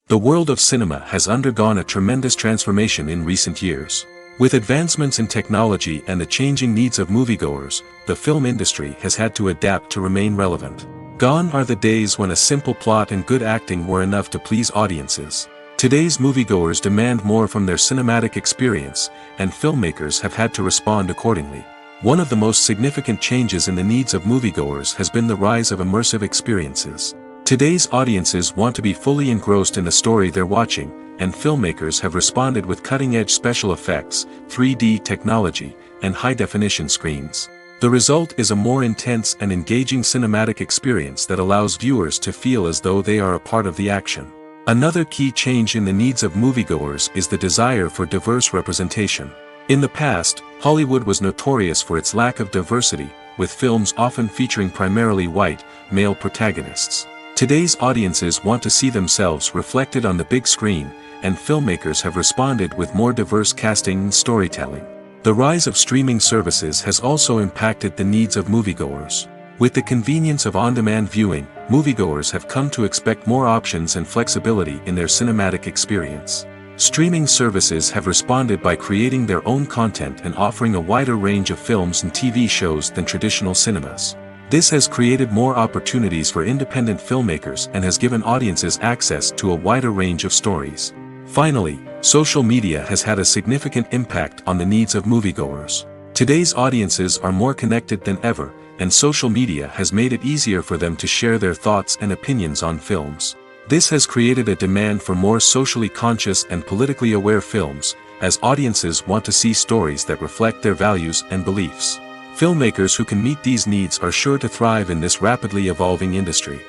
The world of cinema has undergone a tremendous transformation in recent years. With advancements in technology and the changing needs of moviegoers, the film industry has had to adapt to remain relevant. Gone are the days when a simple plot and good acting were enough to please audiences. Today's moviegoers demand more from their cinematic experience, and filmmakers have had to respond accordingly. One of the most significant changes in the needs of moviegoers has been the rise of immersive experiences. Today's audiences want to be fully engrossed in the story they're watching, and filmmakers have responded with cutting-edge special effects, 3D technology, and high-definition screens. The result is a more intense and engaging cinematic experience that allows viewers to feel as though they are a part of the action. Another key change in the needs of moviegoers is the desire for diverse representation. In the past, Hollywood was notorious for its lack of diversity, with films often featuring primarily white, male protagonists. Today's audiences want to see themselves reflected on the big screen, and filmmakers have responded with more diverse casting and storytelling. The rise of streaming services has also impacted the needs of moviegoers. With the convenience of on-demand viewing, moviegoers have come to expect more options and flexibility in their cinematic experience. Streaming services have responded by creating their own content and offering a wider range of films and TV shows than traditional cinemas. This has created more opportunities for independent filmmakers and has given audiences access to a wider range of stories. Finally, social media has had a significant impact on the needs of moviegoers. Today's audiences are more connected than ever, and social media has made it easier for them to share their thoughts and opinions on films. This has created a demand for more socially conscious and politically aware films, as audiences want to see stories that reflect their values and beliefs. Filmmakers who can meet these needs are sure to thrive in this rapidly evolving industry.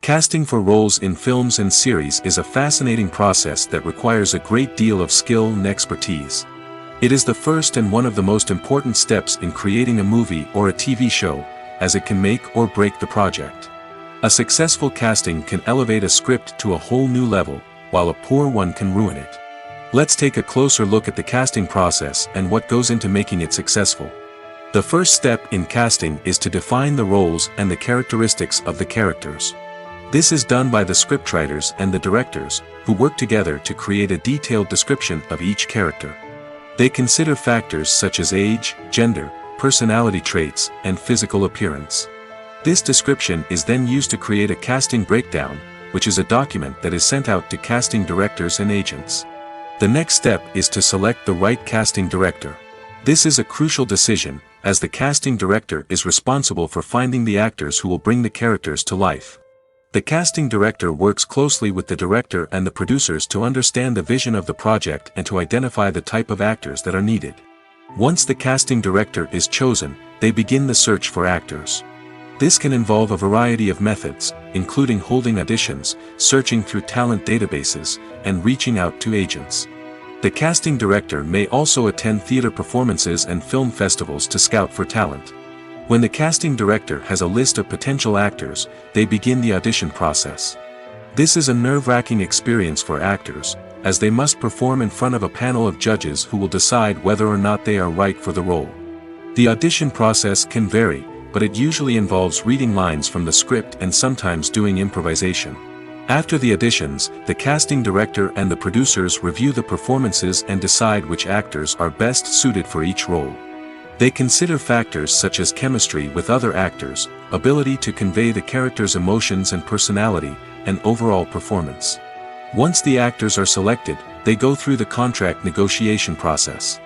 Casting for roles in films and series is a fascinating process that requires a great deal of skill and expertise. It is the first and one of the most important steps in creating a movie or a TV show, as it can make or break the project. A successful casting can elevate a script to a whole new level, while a poor one can ruin it. Let's take a closer look at the casting process and what goes into making it successful. The first step in casting is to define the roles and the characteristics of the characters. This is done by the scriptwriters and the directors, who work together to create a detailed description of each character. They consider factors such as age, gender, personality traits, and physical appearance. This description is then used to create a casting breakdown, which is a document that is sent out to casting directors and agents. The next step is to select the right casting director. This is a crucial decision, as the casting director is responsible for finding the actors who will bring the characters to life. The casting director works closely with the director and the producers to understand the vision of the project and to identify the type of actors that are needed. Once the casting director is chosen, they begin the search for actors. This can involve a variety of methods, including holding auditions, searching through talent databases, and reaching out to agents. The casting director may also attend theater performances and film festivals to scout for talent. When the casting director has a list of potential actors, they begin the audition process. This is a nerve-wracking experience for actors, as they must perform in front of a panel of judges who will decide whether or not they are right for the role. The audition process can vary, but it usually involves reading lines from the script and sometimes doing improvisation. After the auditions, the casting director and the producers review the performances and decide which actors are best suited for each role. They consider factors such as chemistry with other actors, ability to convey the character's emotions and personality, and overall performance. Once the actors are selected, they go through the contract negotiation process.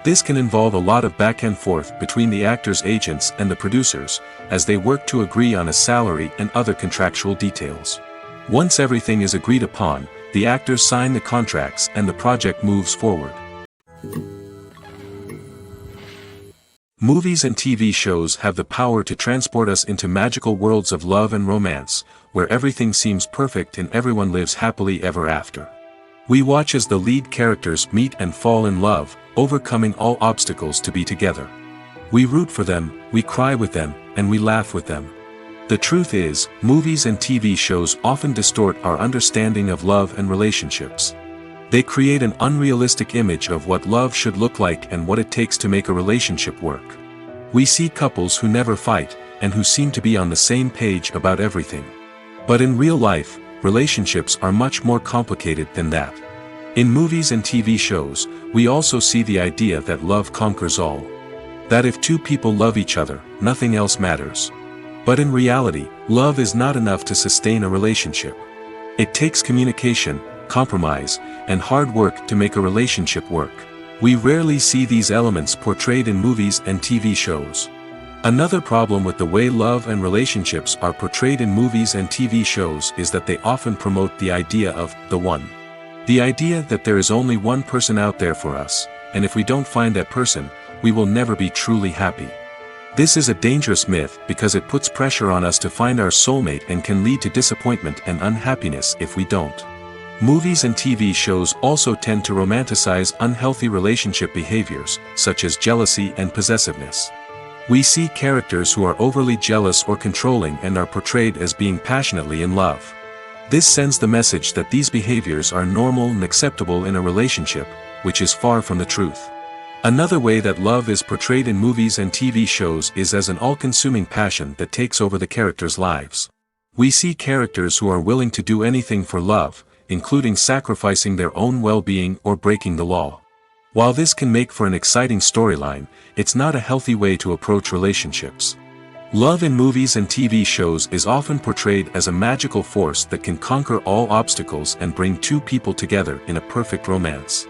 This can involve a lot of back and forth between the actors' agents and the producers, as they work to agree on a salary and other contractual details. Once everything is agreed upon, the actors sign the contracts and the project moves forward. Movies and TV shows have the power to transport us into magical worlds of love and romance, where everything seems perfect and everyone lives happily ever after. We watch as the lead characters meet and fall in love, overcoming all obstacles to be together. We root for them, we cry with them, and we laugh with them. The truth is, movies and TV shows often distort our understanding of love and relationships. They create an unrealistic image of what love should look like and what it takes to make a relationship work. We see couples who never fight, and who seem to be on the same page about everything. But in real life, relationships are much more complicated than that. In movies and TV shows, we also see the idea that love conquers all. That if two people love each other, nothing else matters. But in reality, love is not enough to sustain a relationship. It takes communication, compromise, and hard work to make a relationship work. We rarely see these elements portrayed in movies and TV shows. Another problem with the way love and relationships are portrayed in movies and TV shows is that they often promote the idea of the one. The idea that there is only one person out there for us, and if we don't find that person, we will never be truly happy. This is a dangerous myth because it puts pressure on us to find our soulmate and can lead to disappointment and unhappiness if we don't. Movies and TV shows also tend to romanticize unhealthy relationship behaviors, such as jealousy and possessiveness. We see characters who are overly jealous or controlling and are portrayed as being passionately in love. This sends the message that these behaviors are normal and acceptable in a relationship, which is far from the truth. Another way that love is portrayed in movies and TV shows is as an all-consuming passion that takes over the characters' lives. We see characters who are willing to do anything for love, including sacrificing their own well-being or breaking the law. While this can make for an exciting storyline, it's not a healthy way to approach relationships. Love in movies and TV shows is often portrayed as a magical force that can conquer all obstacles and bring two people together in a perfect romance.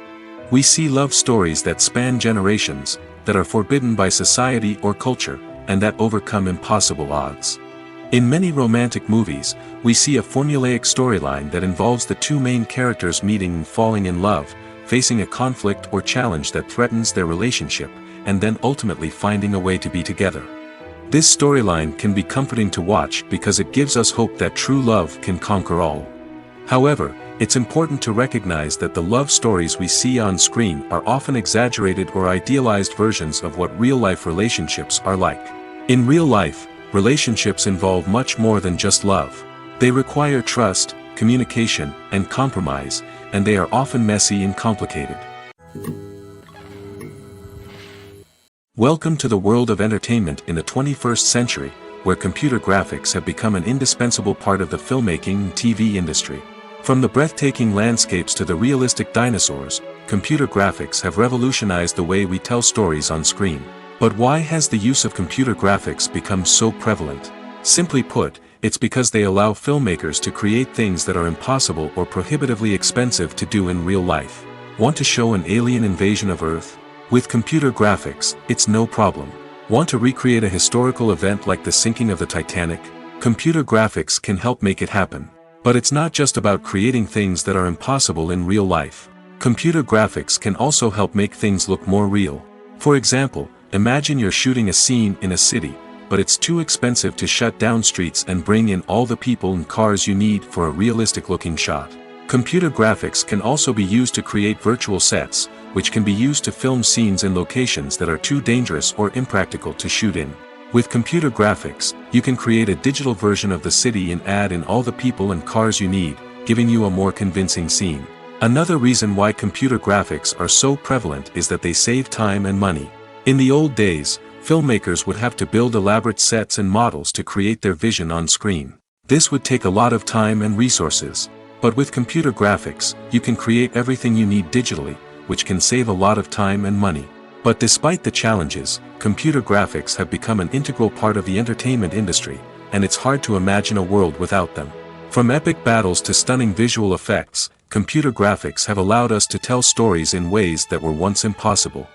We see love stories that span generations, that are forbidden by society or culture, and that overcome impossible odds. In many romantic movies, we see a formulaic storyline that involves the two main characters meeting and falling in love, facing a conflict or challenge that threatens their relationship, and then ultimately finding a way to be together. This storyline can be comforting to watch because it gives us hope that true love can conquer all. However, it's important to recognize that the love stories we see on screen are often exaggerated or idealized versions of what real-life relationships are like. In real life, relationships involve much more than just love. They require trust, communication, and compromise, and they are often messy and complicated. Welcome to the world of entertainment in the 21st century, where computer graphics have become an indispensable part of the filmmaking and TV industry. From the breathtaking landscapes to the realistic dinosaurs, computer graphics have revolutionized the way we tell stories on screen. But why has the use of computer graphics become so prevalent? Simply put, it's because they allow filmmakers to create things that are impossible or prohibitively expensive to do in real life. Want to show an alien invasion of Earth? With computer graphics, it's no problem. Want to recreate a historical event like the sinking of the Titanic? Computer graphics can help make it happen. But it's not just about creating things that are impossible in real life. Computer graphics can also help make things look more real. For example, imagine you're shooting a scene in a city, but it's too expensive to shut down streets and bring in all the people and cars you need for a realistic-looking shot. Computer graphics can also be used to create virtual sets, which can be used to film scenes in locations that are too dangerous or impractical to shoot in. With computer graphics, you can create a digital version of the city and add in all the people and cars you need, giving you a more convincing scene. Another reason why computer graphics are so prevalent is that they save time and money. In the old days, filmmakers would have to build elaborate sets and models to create their vision on screen. This would take a lot of time and resources. But with computer graphics, you can create everything you need digitally, which can save a lot of time and money. But despite the challenges, computer graphics have become an integral part of the entertainment industry, and it's hard to imagine a world without them. From epic battles to stunning visual effects, computer graphics have allowed us to tell stories in ways that were once impossible.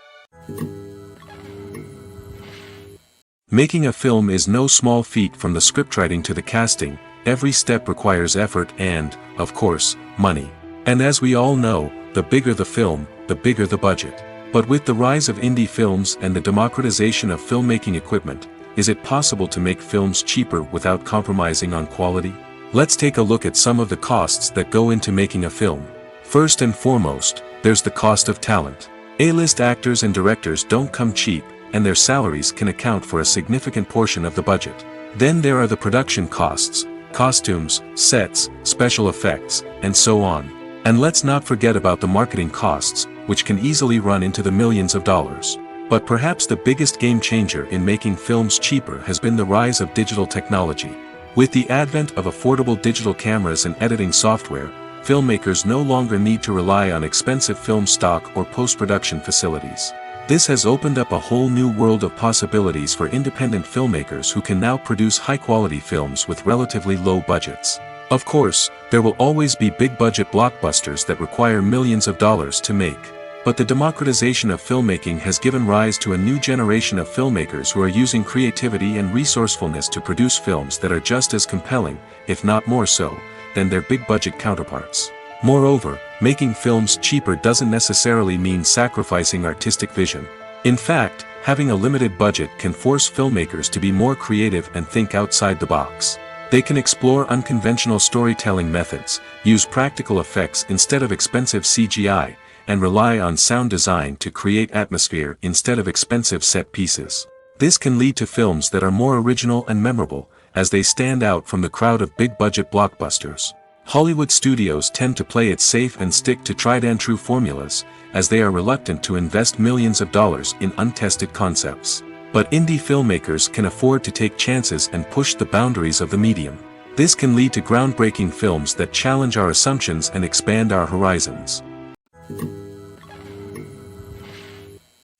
Making a film is no small feat. From the scriptwriting to the casting, every step requires effort and, of course, money. And as we all know, the bigger the film, the bigger the budget. But with the rise of indie films and the democratization of filmmaking equipment, is it possible to make films cheaper without compromising on quality? Let's take a look at some of the costs that go into making a film. First and foremost, there's the cost of talent. A-list actors and directors don't come cheap, and their salaries can account for a significant portion of the budget. Then there are the production costs, costumes, sets, special effects, and so on. And let's not forget about the marketing costs, which can easily run into the millions of dollars. But perhaps the biggest game changer in making films cheaper has been the rise of digital technology. With the advent of affordable digital cameras and editing software, filmmakers no longer need to rely on expensive film stock or post-production facilities. This has opened up a whole new world of possibilities for independent filmmakers who can now produce high-quality films with relatively low budgets. Of course, there will always be big-budget blockbusters that require millions of dollars to make. But the democratization of filmmaking has given rise to a new generation of filmmakers who are using creativity and resourcefulness to produce films that are just as compelling, if not more so, than their big-budget counterparts. Moreover, making films cheaper doesn't necessarily mean sacrificing artistic vision. In fact, having a limited budget can force filmmakers to be more creative and think outside the box. They can explore unconventional storytelling methods, use practical effects instead of expensive CGI, and rely on sound design to create atmosphere instead of expensive set pieces. This can lead to films that are more original and memorable, as they stand out from the crowd of big-budget blockbusters. Hollywood studios tend to play it safe and stick to tried-and-true formulas, as they are reluctant to invest millions of dollars in untested concepts. But indie filmmakers can afford to take chances and push the boundaries of the medium. This can lead to groundbreaking films that challenge our assumptions and expand our horizons.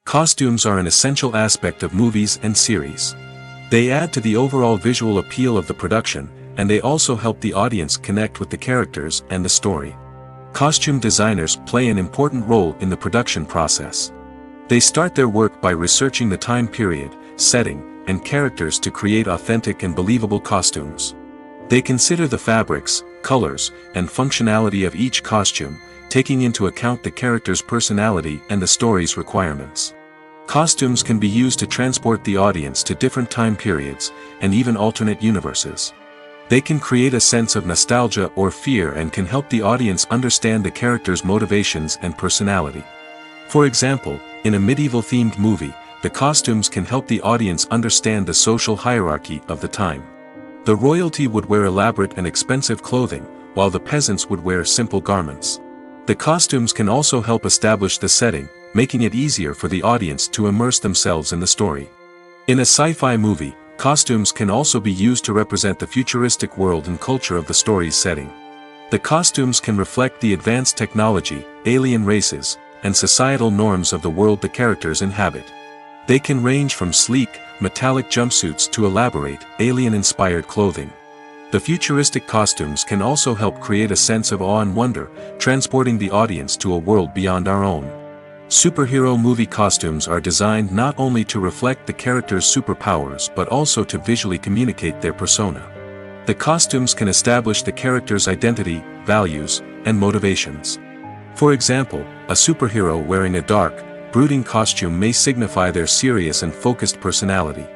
Costumes are an essential aspect of movies and series. They add to the overall visual appeal of the production, and they also help the audience connect with the characters and the story. Costume designers play an important role in the production process. They start their work by researching the time period, setting, and characters to create authentic and believable costumes. They consider the fabrics, colors, and functionality of each costume, taking into account the character's personality and the story's requirements. Costumes can be used to transport the audience to different time periods, and even alternate universes. They can create a sense of nostalgia or fear and can help the audience understand the character's motivations and personality. For example, in a medieval-themed movie, the costumes can help the audience understand the social hierarchy of the time. The royalty would wear elaborate and expensive clothing, while the peasants would wear simple garments. The costumes can also help establish the setting, making it easier for the audience to immerse themselves in the story. In a sci-fi movie, costumes can also be used to represent the futuristic world and culture of the story's setting. The costumes can reflect the advanced technology, alien races, and societal norms of the world the characters inhabit. They can range from sleek, metallic jumpsuits to elaborate, alien-inspired clothing. The futuristic costumes can also help create a sense of awe and wonder, transporting the audience to a world beyond our own. Superhero movie costumes are designed not only to reflect the character's superpowers but also to visually communicate their persona. The costumes can establish the character's identity, values, and motivations. For example, a superhero wearing a dark, brooding costume may signify their serious and focused personality.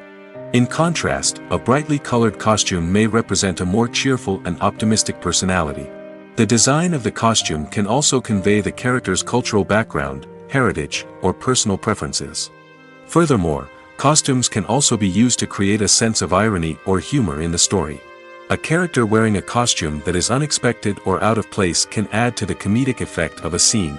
In contrast, a brightly colored costume may represent a more cheerful and optimistic personality. The design of the costume can also convey the character's cultural background, heritage, or personal preferences. Furthermore, costumes can also be used to create a sense of irony or humor in the story. A character wearing a costume that is unexpected or out of place can add to the comedic effect of a scene.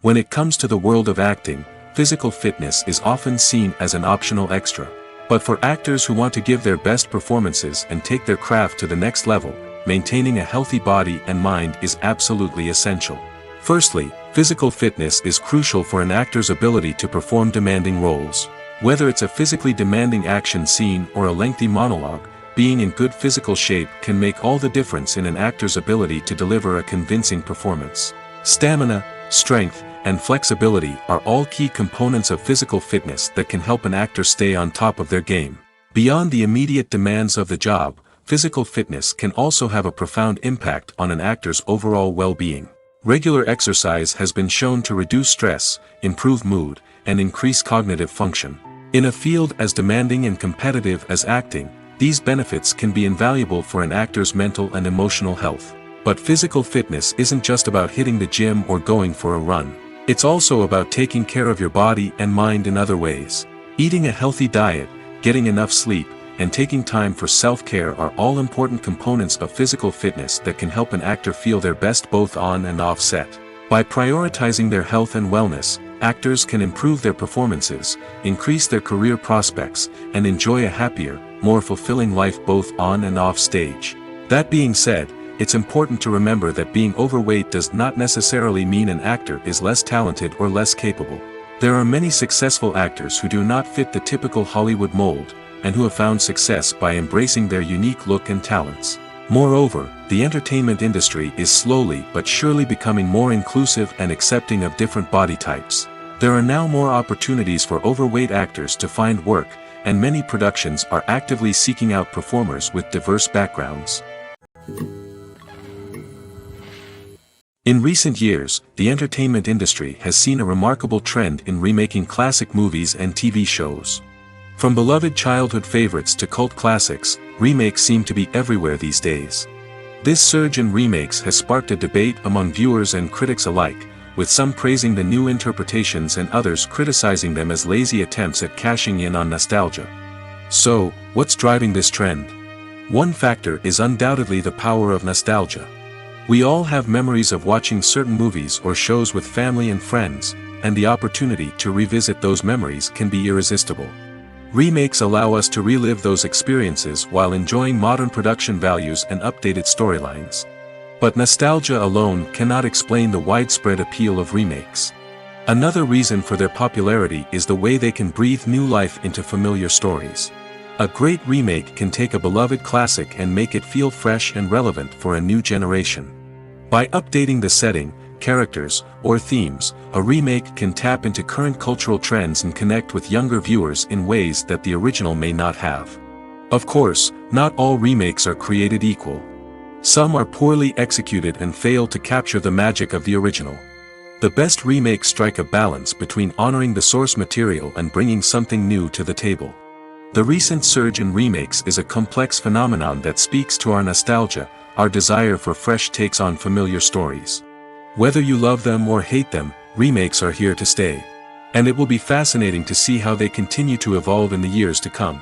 When it comes to the world of acting, physical fitness is often seen as an optional extra. But for actors who want to give their best performances and take their craft to the next level, maintaining a healthy body and mind is absolutely essential. Firstly, physical fitness is crucial for an actor's ability to perform demanding roles. Whether it's a physically demanding action scene or a lengthy monologue, being in good physical shape can make all the difference in an actor's ability to deliver a convincing performance. Stamina, strength, and flexibility are all key components of physical fitness that can help an actor stay on top of their game. Beyond the immediate demands of the job, physical fitness can also have a profound impact on an actor's overall well-being. Regular exercise has been shown to reduce stress, improve mood, and increase cognitive function. In a field as demanding and competitive as acting, these benefits can be invaluable for an actor's mental and emotional health. But physical fitness isn't just about hitting the gym or going for a run. It's also about taking care of your body and mind in other ways. Eating a healthy diet, getting enough sleep, and taking time for self-care are all important components of physical fitness that can help an actor feel their best both on and off set. By prioritizing their health and wellness, actors can improve their performances, increase their career prospects, and enjoy a happier, more fulfilling life both on and off stage. That being said, it's important to remember that being overweight does not necessarily mean an actor is less talented or less capable. There are many successful actors who do not fit the typical Hollywood mold, and who have found success by embracing their unique look and talents. Moreover, the entertainment industry is slowly but surely becoming more inclusive and accepting of different body types. There are now more opportunities for overweight actors to find work, and many productions are actively seeking out performers with diverse backgrounds. In recent years, the entertainment industry has seen a remarkable trend in remaking classic movies and TV shows. From beloved childhood favorites to cult classics, remakes seem to be everywhere these days. This surge in remakes has sparked a debate among viewers and critics alike, with some praising the new interpretations and others criticizing them as lazy attempts at cashing in on nostalgia. So, what's driving this trend? One factor is undoubtedly the power of nostalgia. We all have memories of watching certain movies or shows with family and friends, and the opportunity to revisit those memories can be irresistible. Remakes allow us to relive those experiences while enjoying modern production values and updated storylines. But nostalgia alone cannot explain the widespread appeal of remakes. Another reason for their popularity is the way they can breathe new life into familiar stories. A great remake can take a beloved classic and make it feel fresh and relevant for a new generation. By updating the setting, characters, or themes, a remake can tap into current cultural trends and connect with younger viewers in ways that the original may not have. Of course, not all remakes are created equal. Some are poorly executed and fail to capture the magic of the original. The best remakes strike a balance between honoring the source material and bringing something new to the table. The recent surge in remakes is a complex phenomenon that speaks to our nostalgia, our desire for fresh takes on familiar stories. Whether you love them or hate them, remakes are here to stay. And it will be fascinating to see how they continue to evolve in the years to come.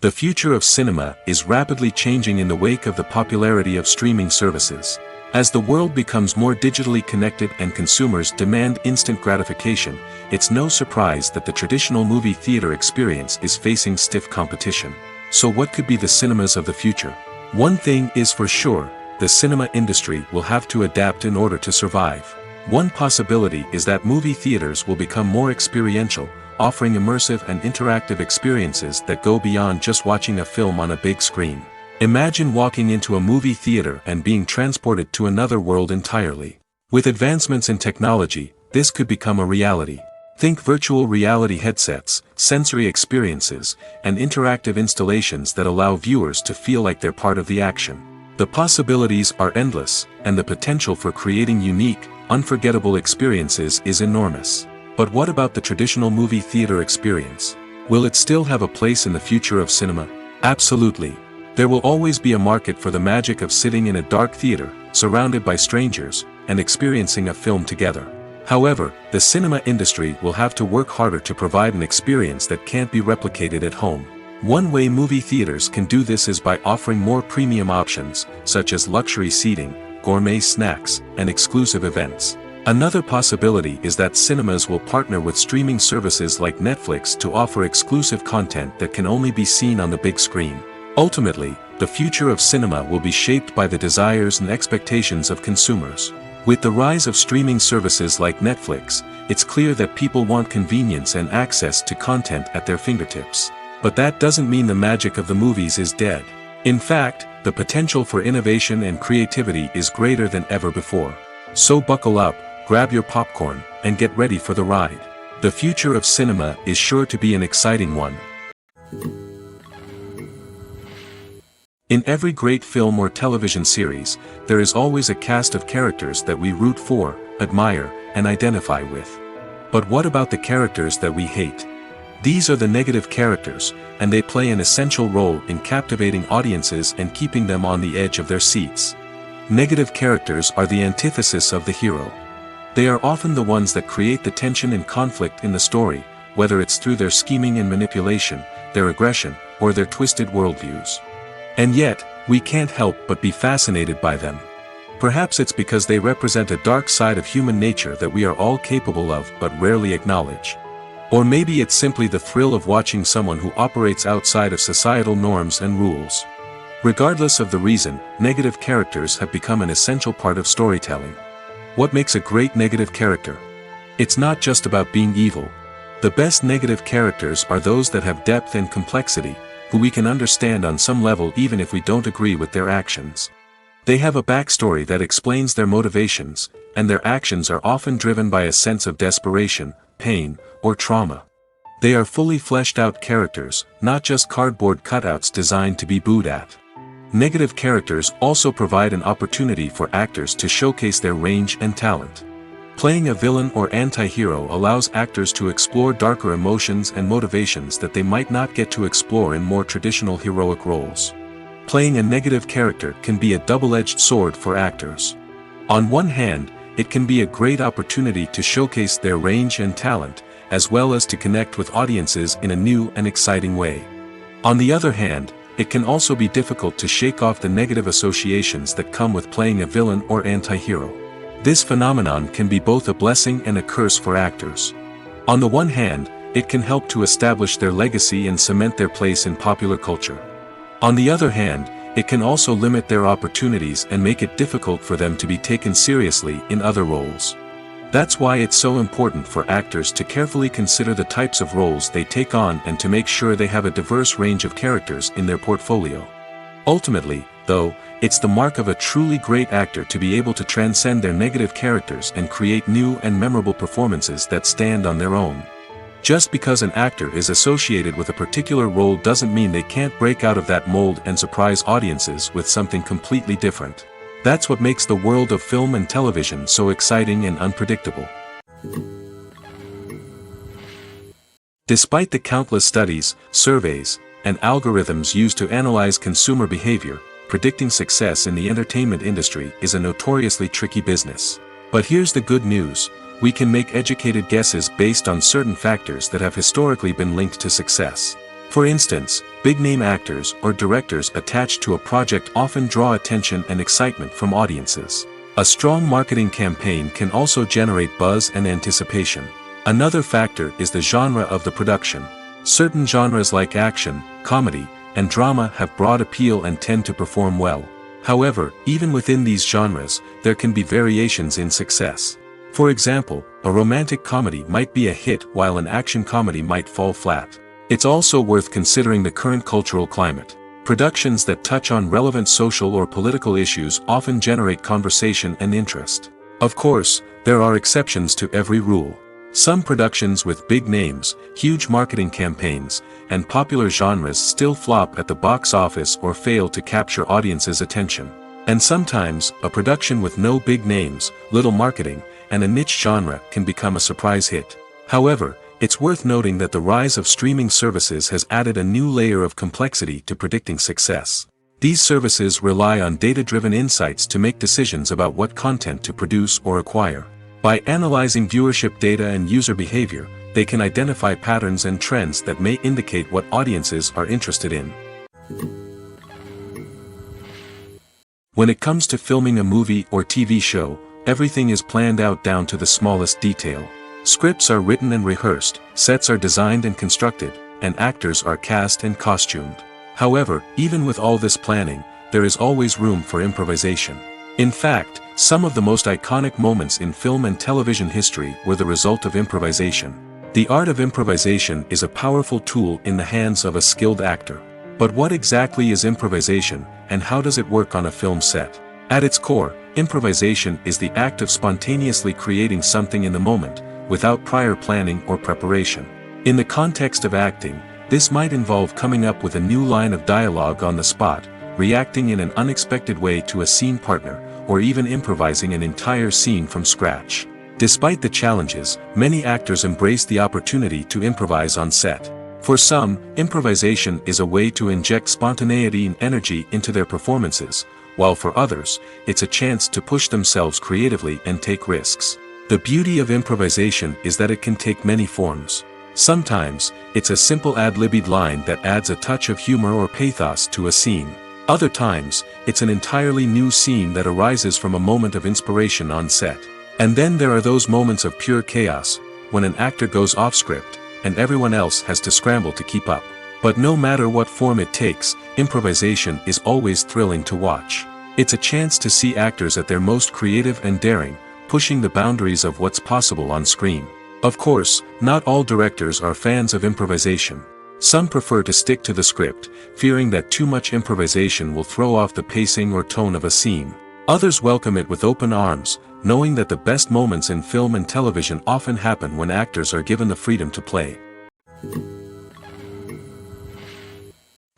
The future of cinema is rapidly changing in the wake of the popularity of streaming services. As the world becomes more digitally connected and consumers demand instant gratification, it's no surprise that the traditional movie theater experience is facing stiff competition. So what could be the cinemas of the future? One thing is for sure, the cinema industry will have to adapt in order to survive. One possibility is that movie theaters will become more experiential, offering immersive and interactive experiences that go beyond just watching a film on a big screen. Imagine walking into a movie theater and being transported to another world entirely. With advancements in technology, this could become a reality. Think virtual reality headsets, sensory experiences, and interactive installations that allow viewers to feel like they're part of the action. The possibilities are endless, and the potential for creating unique, unforgettable experiences is enormous. But what about the traditional movie theater experience? Will it still have a place in the future of cinema? Absolutely. There will always be a market for the magic of sitting in a dark theater, surrounded by strangers, and experiencing a film together. However, the cinema industry will have to work harder to provide an experience that can't be replicated at home. One way movie theaters can do this is by offering more premium options, such as luxury seating, gourmet snacks, and exclusive events. Another possibility is that cinemas will partner with streaming services like Netflix to offer exclusive content that can only be seen on the big screen. Ultimately, the future of cinema will be shaped by the desires and expectations of consumers. With the rise of streaming services like Netflix, it's clear that people want convenience and access to content at their fingertips. But that doesn't mean the magic of the movies is dead. In fact, the potential for innovation and creativity is greater than ever before. So buckle up, grab your popcorn, and get ready for the ride. The future of cinema is sure to be an exciting one. In every great film or television series, there is always a cast of characters that we root for, admire, and identify with. But what about the characters that we hate? These are the negative characters, and they play an essential role in captivating audiences and keeping them on the edge of their seats. Negative characters are the antithesis of the hero. They are often the ones that create the tension and conflict in the story, whether it's through their scheming and manipulation, their aggression, or their twisted worldviews. And yet, we can't help but be fascinated by them. Perhaps it's because they represent a dark side of human nature that we are all capable of but rarely acknowledge. Or maybe it's simply the thrill of watching someone who operates outside of societal norms and rules. Regardless of the reason, negative characters have become an essential part of storytelling. What makes a great negative character? It's not just about being evil. The best negative characters are those that have depth and complexity, who we can understand on some level even if we don't agree with their actions. They have a backstory that explains their motivations, and their actions are often driven by a sense of desperation, pain, or trauma. They are fully fleshed out characters, not just cardboard cutouts designed to be booed at. Negative characters also provide an opportunity for actors to showcase their range and talent. Playing a villain or anti-hero allows actors to explore darker emotions and motivations that they might not get to explore in more traditional heroic roles. Playing a negative character can be a double-edged sword for actors. On one hand, it can be a great opportunity to showcase their range and talent, as well as to connect with audiences in a new and exciting way. On the other hand, it can also be difficult to shake off the negative associations that come with playing a villain or anti-hero. This phenomenon can be both a blessing and a curse for actors. On the one hand, it can help to establish their legacy and cement their place in popular culture. On the other hand, it can also limit their opportunities and make it difficult for them to be taken seriously in other roles. That's why it's so important for actors to carefully consider the types of roles they take on and to make sure they have a diverse range of characters in their portfolio. Ultimately, though, it's the mark of a truly great actor to be able to transcend their negative characters and create new and memorable performances that stand on their own. Just because an actor is associated with a particular role doesn't mean they can't break out of that mold and surprise audiences with something completely different. That's what makes the world of film and television so exciting and unpredictable. Despite the countless studies, surveys, and algorithms used to analyze consumer behavior, predicting success in the entertainment industry is a notoriously tricky business. But here's the good news: we can make educated guesses based on certain factors that have historically been linked to success. For instance, big-name actors or directors attached to a project often draw attention and excitement from audiences. A strong marketing campaign can also generate buzz and anticipation. Another factor is the genre of the production. Certain genres like action, comedy, and drama have broad appeal and tend to perform well. However, even within these genres, there can be variations in success. For example, a romantic comedy might be a hit while an action comedy might fall flat. It's also worth considering the current cultural climate. Productions that touch on relevant social or political issues often generate conversation and interest. Of course, there are exceptions to every rule. Some productions with big names, huge marketing campaigns, and popular genres still flop at the box office or fail to capture audiences' attention. And sometimes, a production with no big names, little marketing, and a niche genre can become a surprise hit. However, it's worth noting that the rise of streaming services has added a new layer of complexity to predicting success. These services rely on data-driven insights to make decisions about what content to produce or acquire. By analyzing viewership data and user behavior, they can identify patterns and trends that may indicate what audiences are interested in. When it comes to filming a movie or TV show, everything is planned out down to the smallest detail. Scripts are written and rehearsed, sets are designed and constructed, and actors are cast and costumed. However, even with all this planning, there is always room for improvisation. In fact, some of the most iconic moments in film and television history were the result of improvisation. The art of improvisation is a powerful tool in the hands of a skilled actor. But what exactly is improvisation, and how does it work on a film set? At its core, improvisation is the act of spontaneously creating something in the moment, without prior planning or preparation. In the context of acting, this might involve coming up with a new line of dialogue on the spot, reacting in an unexpected way to a scene partner, or even improvising an entire scene from scratch. Despite the challenges, many actors embrace the opportunity to improvise on set. For some, improvisation is a way to inject spontaneity and energy into their performances, while for others, it's a chance to push themselves creatively and take risks. The beauty of improvisation is that it can take many forms. Sometimes, it's a simple ad-libbed line that adds a touch of humor or pathos to a scene. Other times, it's an entirely new scene that arises from a moment of inspiration on set. And then there are those moments of pure chaos, when an actor goes off script, and everyone else has to scramble to keep up. But no matter what form it takes, improvisation is always thrilling to watch. It's a chance to see actors at their most creative and daring, pushing the boundaries of what's possible on screen. Of course, not all directors are fans of improvisation. Some prefer to stick to the script, fearing that too much improvisation will throw off the pacing or tone of a scene. Others welcome it with open arms, knowing that the best moments in film and television often happen when actors are given the freedom to play.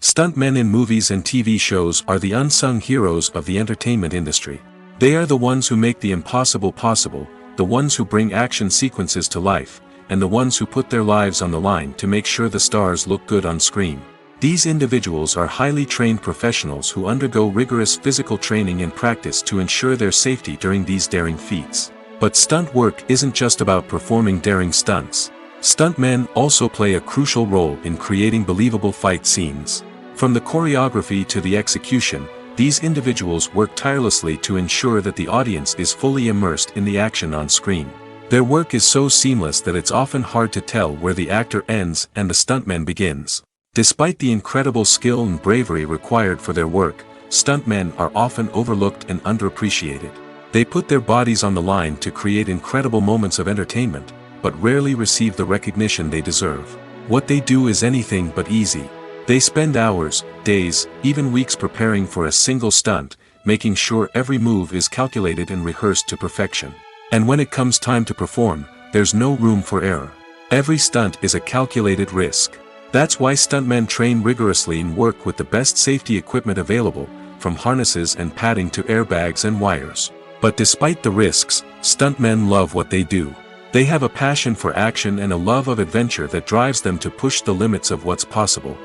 Stuntmen in movies and TV shows are the unsung heroes of the entertainment industry. They are the ones who make the impossible possible, the ones who bring action sequences to life, and the ones who put their lives on the line to make sure the stars look good on screen. These individuals are highly trained professionals who undergo rigorous physical training and practice to ensure their safety during these daring feats. But stunt work isn't just about performing daring stunts. Stuntmen also play a crucial role in creating believable fight scenes. From the choreography to the execution, these individuals work tirelessly to ensure that the audience is fully immersed in the action on screen. Their work is so seamless that it's often hard to tell where the actor ends and the stuntman begins. Despite the incredible skill and bravery required for their work, stuntmen are often overlooked and underappreciated. They put their bodies on the line to create incredible moments of entertainment, but rarely receive the recognition they deserve. What they do is anything but easy. They spend hours, days, even weeks preparing for a single stunt, making sure every move is calculated and rehearsed to perfection. And when it comes time to perform, there's no room for error. Every stunt is a calculated risk. That's why stuntmen train rigorously and work with the best safety equipment available, from harnesses and padding to airbags and wires. But despite the risks, stuntmen love what they do. They have a passion for action and a love of adventure that drives them to push the limits of what's possible.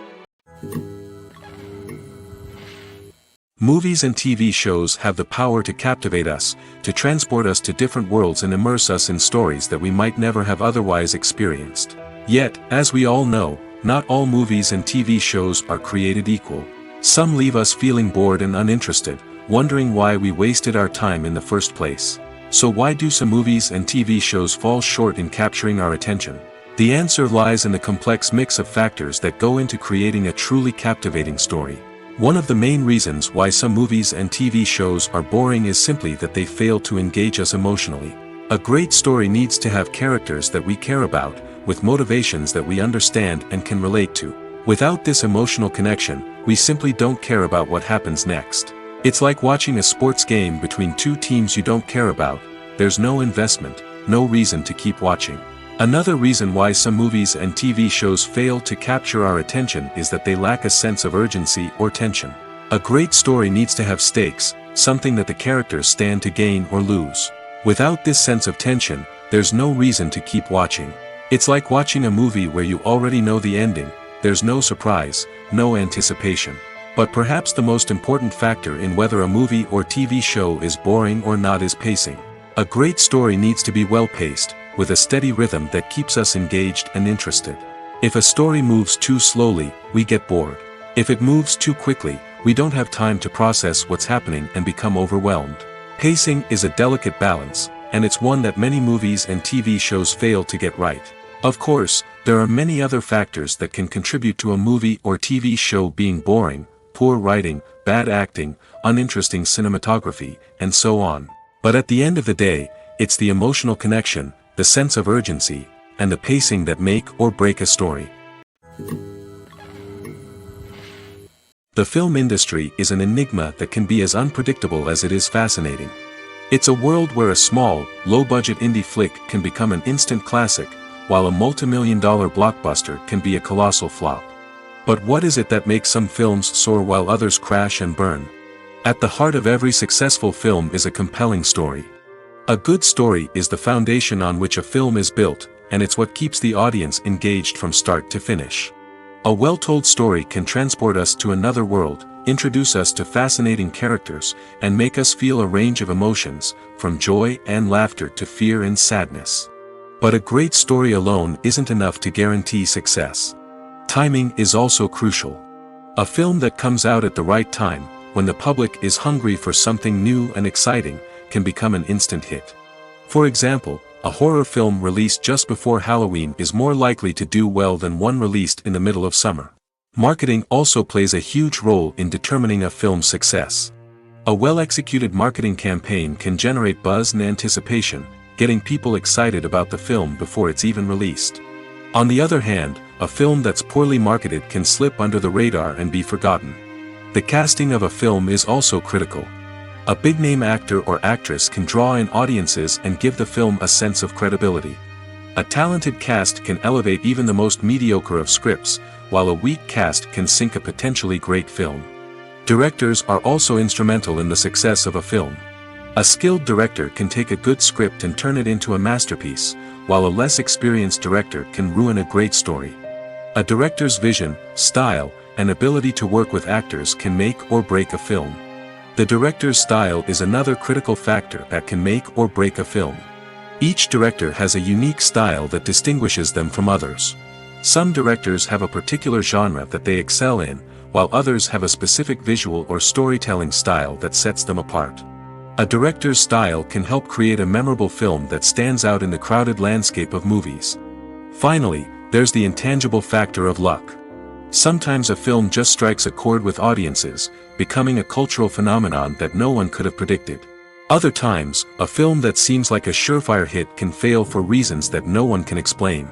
Movies and TV shows have the power to captivate us, to transport us to different worlds and immerse us in stories that we might never have otherwise experienced. Yet, as we all know, not all movies and TV shows are created equal. Some leave us feeling bored and uninterested, wondering why we wasted our time in the first place. So why do some movies and TV shows fall short in capturing our attention? The answer lies in the complex mix of factors that go into creating a truly captivating story. One of the main reasons why some movies and TV shows are boring is simply that they fail to engage us emotionally. A great story needs to have characters that we care about, with motivations that we understand and can relate to. Without this emotional connection, we simply don't care about what happens next. It's like watching a sports game between two teams you don't care about. There's no investment, no reason to keep watching. Another reason why some movies and TV shows fail to capture our attention is that they lack a sense of urgency or tension. A great story needs to have stakes, something that the characters stand to gain or lose. Without this sense of tension, there's no reason to keep watching. It's like watching a movie where you already know the ending. There's no surprise, no anticipation. But perhaps the most important factor in whether a movie or TV show is boring or not is pacing. A great story needs to be well-paced, with a steady rhythm that keeps us engaged and interested. If a story moves too slowly, we get bored. If it moves too quickly, we don't have time to process what's happening and become overwhelmed. Pacing is a delicate balance, and it's one that many movies and TV shows fail to get right. Of course, there are many other factors that can contribute to a movie or TV show being boring: poor writing, bad acting, uninteresting cinematography, and so on. But at the end of the day, it's the emotional connection, the sense of urgency, and the pacing that make or break a story. The film industry is an enigma that can be as unpredictable as it is fascinating. It's a world where a small, low-budget indie flick can become an instant classic, while a multi-million-dollar blockbuster can be a colossal flop. But what is it that makes some films soar while others crash and burn? At the heart of every successful film is a compelling story. A good story is the foundation on which a film is built, and it's what keeps the audience engaged from start to finish. A well-told story can transport us to another world, introduce us to fascinating characters, and make us feel a range of emotions, from joy and laughter to fear and sadness. But a great story alone isn't enough to guarantee success. Timing is also crucial. A film that comes out at the right time, when the public is hungry for something new and exciting, can become an instant hit. For example, a horror film released just before Halloween is more likely to do well than one released in the middle of summer. Marketing also plays a huge role in determining a film's success. A well-executed marketing campaign can generate buzz and anticipation, getting people excited about the film before it's even released. On the other hand, a film that's poorly marketed can slip under the radar and be forgotten. The casting of a film is also critical. A big-name actor or actress can draw in audiences and give the film a sense of credibility. A talented cast can elevate even the most mediocre of scripts, while a weak cast can sink a potentially great film. Directors are also instrumental in the success of a film. A skilled director can take a good script and turn it into a masterpiece, while a less experienced director can ruin a great story. A director's vision, style, and ability to work with actors can make or break a film. The director's style is another critical factor that can make or break a film. Each director has a unique style that distinguishes them from others. Some directors have a particular genre that they excel in, while others have a specific visual or storytelling style that sets them apart. A director's style can help create a memorable film that stands out in the crowded landscape of movies. Finally, there's the intangible factor of luck. Sometimes a film just strikes a chord with audiences, becoming a cultural phenomenon that no one could have predicted. Other times, a film that seems like a surefire hit can fail for reasons that no one can explain.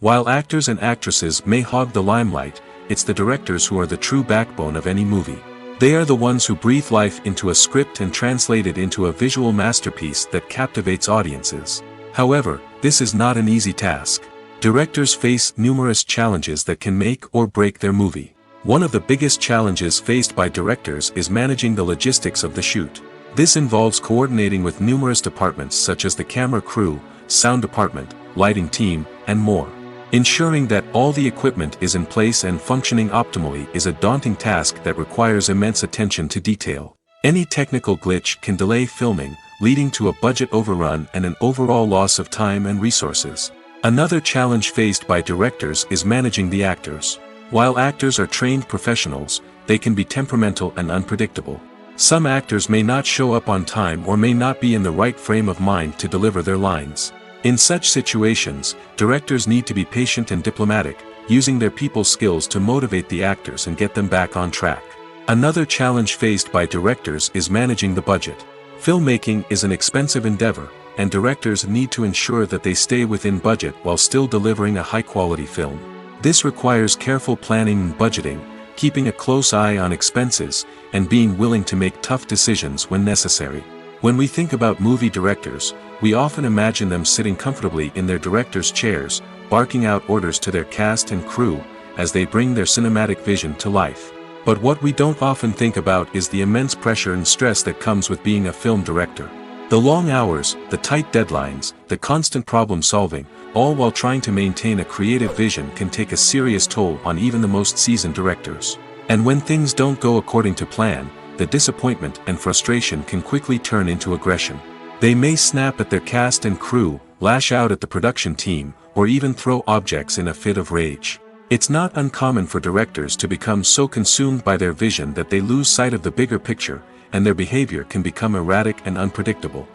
While actors and actresses may hog the limelight, it's the directors who are the true backbone of any movie. They are the ones who breathe life into a script and translate it into a visual masterpiece that captivates audiences. However, this is not an easy task. Directors face numerous challenges that can make or break their movie. One of the biggest challenges faced by directors is managing the logistics of the shoot. This involves coordinating with numerous departments such as the camera crew, sound department, lighting team, and more. Ensuring that all the equipment is in place and functioning optimally is a daunting task that requires immense attention to detail. Any technical glitch can delay filming, leading to a budget overrun and an overall loss of time and resources. Another challenge faced by directors is managing the actors. While actors are trained professionals, they can be temperamental and unpredictable. Some actors may not show up on time or may not be in the right frame of mind to deliver their lines. In such situations, directors need to be patient and diplomatic, using their people skills to motivate the actors and get them back on track. Another challenge faced by directors is managing the budget. Filmmaking is an expensive endeavor, and directors need to ensure that they stay within budget while still delivering a high-quality film. This requires careful planning and budgeting, keeping a close eye on expenses, and being willing to make tough decisions when necessary. When we think about movie directors, we often imagine them sitting comfortably in their director's chairs, barking out orders to their cast and crew, as they bring their cinematic vision to life. But what we don't often think about is the immense pressure and stress that comes with being a film director. The long hours, the tight deadlines, the constant problem-solving, all while trying to maintain a creative vision can take a serious toll on even the most seasoned directors. And when things don't go according to plan, the disappointment and frustration can quickly turn into aggression. They may snap at their cast and crew, lash out at the production team, or even throw objects in a fit of rage. It's not uncommon for directors to become so consumed by their vision that they lose sight of the bigger picture, and their behavior can become erratic and unpredictable.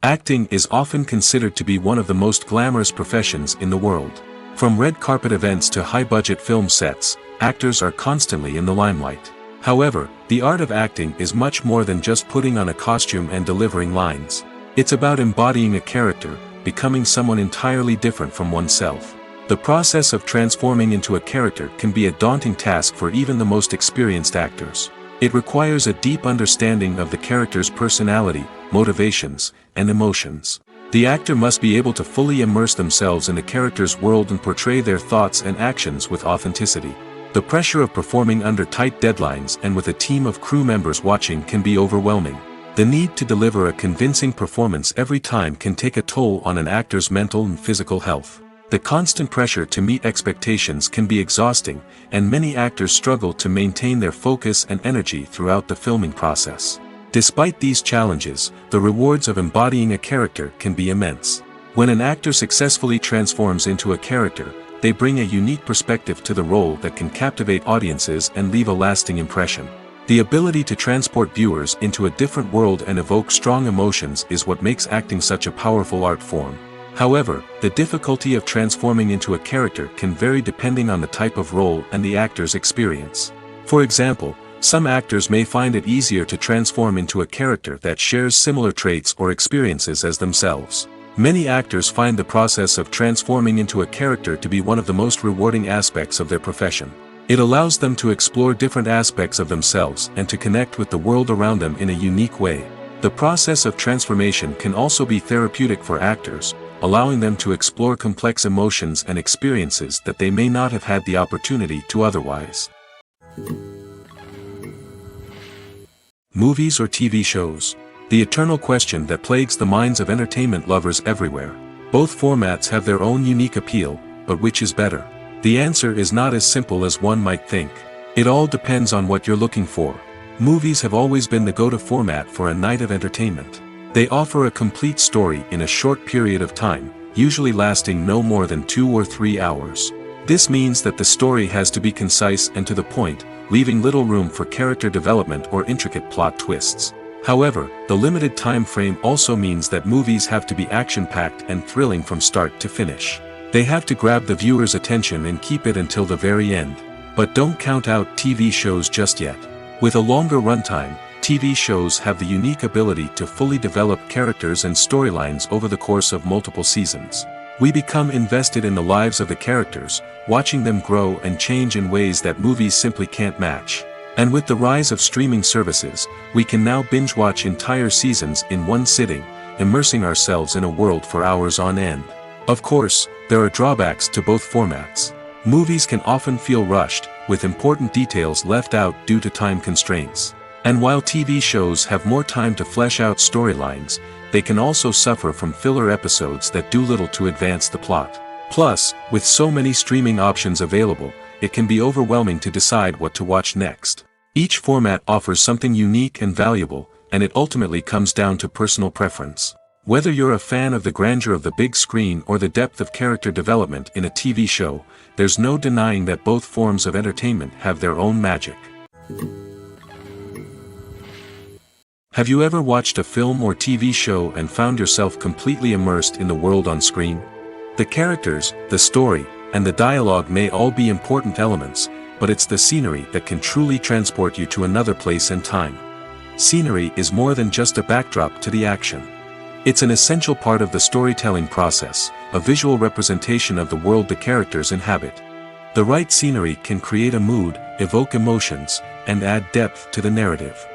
Acting is often considered to be one of the most glamorous professions in the world. From red carpet events to high-budget film sets, actors are constantly in the limelight. However, the art of acting is much more than just putting on a costume and delivering lines. It's about embodying a character, becoming someone entirely different from oneself. The process of transforming into a character can be a daunting task for even the most experienced actors. It requires a deep understanding of the character's personality, motivations, and emotions. The actor must be able to fully immerse themselves in the character's world and portray their thoughts and actions with authenticity. The pressure of performing under tight deadlines and with a team of crew members watching can be overwhelming. The need to deliver a convincing performance every time can take a toll on an actor's mental and physical health. The constant pressure to meet expectations can be exhausting, and many actors struggle to maintain their focus and energy throughout the filming process. Despite these challenges, the rewards of embodying a character can be immense. When an actor successfully transforms into a character, they bring a unique perspective to the role that can captivate audiences and leave a lasting impression. The ability to transport viewers into a different world and evoke strong emotions is what makes acting such a powerful art form. However, the difficulty of transforming into a character can vary depending on the type of role and the actor's experience. For example, some actors may find it easier to transform into a character that shares similar traits or experiences as themselves. Many actors find the process of transforming into a character to be one of the most rewarding aspects of their profession. It allows them to explore different aspects of themselves and to connect with the world around them in a unique way. The process of transformation can also be therapeutic for actors, allowing them to explore complex emotions and experiences that they may not have had the opportunity to otherwise. Movies or TV shows? The eternal question that plagues the minds of entertainment lovers everywhere. Both formats have their own unique appeal, but which is better? The answer is not as simple as one might think. It all depends on what you're looking for. Movies have always been the go-to format for a night of entertainment. They offer a complete story in a short period of time, usually lasting no more than 2 or 3 hours. This means that the story has to be concise and to the point, leaving little room for character development or intricate plot twists. However, the limited time frame also means that movies have to be action-packed and thrilling from start to finish. They have to grab the viewer's attention and keep it until the very end. But don't count out TV shows just yet. With a longer runtime, TV shows have the unique ability to fully develop characters and storylines over the course of multiple seasons. We become invested in the lives of the characters, watching them grow and change in ways that movies simply can't match. And with the rise of streaming services, we can now binge-watch entire seasons in one sitting, immersing ourselves in a world for hours on end. Of course, there are drawbacks to both formats. Movies can often feel rushed, with important details left out due to time constraints. And while TV shows have more time to flesh out storylines, they can also suffer from filler episodes that do little to advance the plot. Plus, with so many streaming options available, it can be overwhelming to decide what to watch next. Each format offers something unique and valuable, and it ultimately comes down to personal preference. Whether you're a fan of the grandeur of the big screen or the depth of character development in a TV show, there's no denying that both forms of entertainment have their own magic. Have you ever watched a film or TV show and found yourself completely immersed in the world on screen? The characters, the story, and the dialogue may all be important elements, but it's the scenery that can truly transport you to another place and time. Scenery is more than just a backdrop to the action. It's an essential part of the storytelling process, a visual representation of the world the characters inhabit. The right scenery can create a mood, evoke emotions, and add depth to the narrative.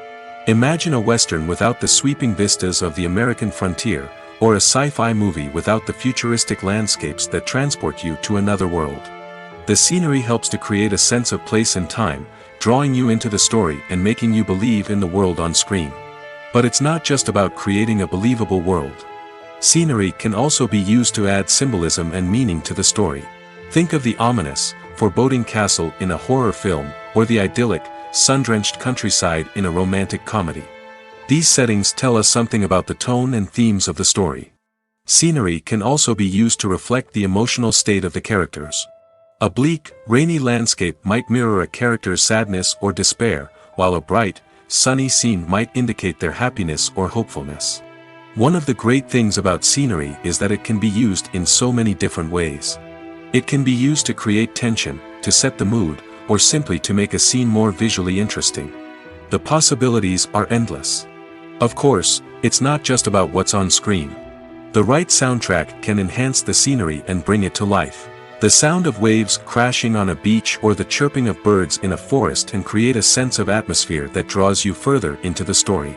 Imagine a Western without the sweeping vistas of the American frontier, or a sci-fi movie without the futuristic landscapes that transport you to another world. The scenery helps to create a sense of place and time, drawing you into the story and making you believe in the world on screen. But it's not just about creating a believable world. Scenery can also be used to add symbolism and meaning to the story. Think of the ominous, foreboding castle in a horror film, or the idyllic, sun-drenched countryside in a romantic comedy. These settings tell us something about the tone and themes of the story. Scenery can also be used to reflect the emotional state of the characters. A bleak, rainy landscape might mirror a character's sadness or despair, while a bright, sunny scene might indicate their happiness or hopefulness. One of the great things about scenery is that it can be used in so many different ways. It can be used to create tension, to set the mood, or simply to make a scene more visually interesting. The possibilities are endless. Of course, it's not just about what's on screen. The right soundtrack can enhance the scenery and bring it to life. The sound of waves crashing on a beach or the chirping of birds in a forest can create a sense of atmosphere that draws you further into the story.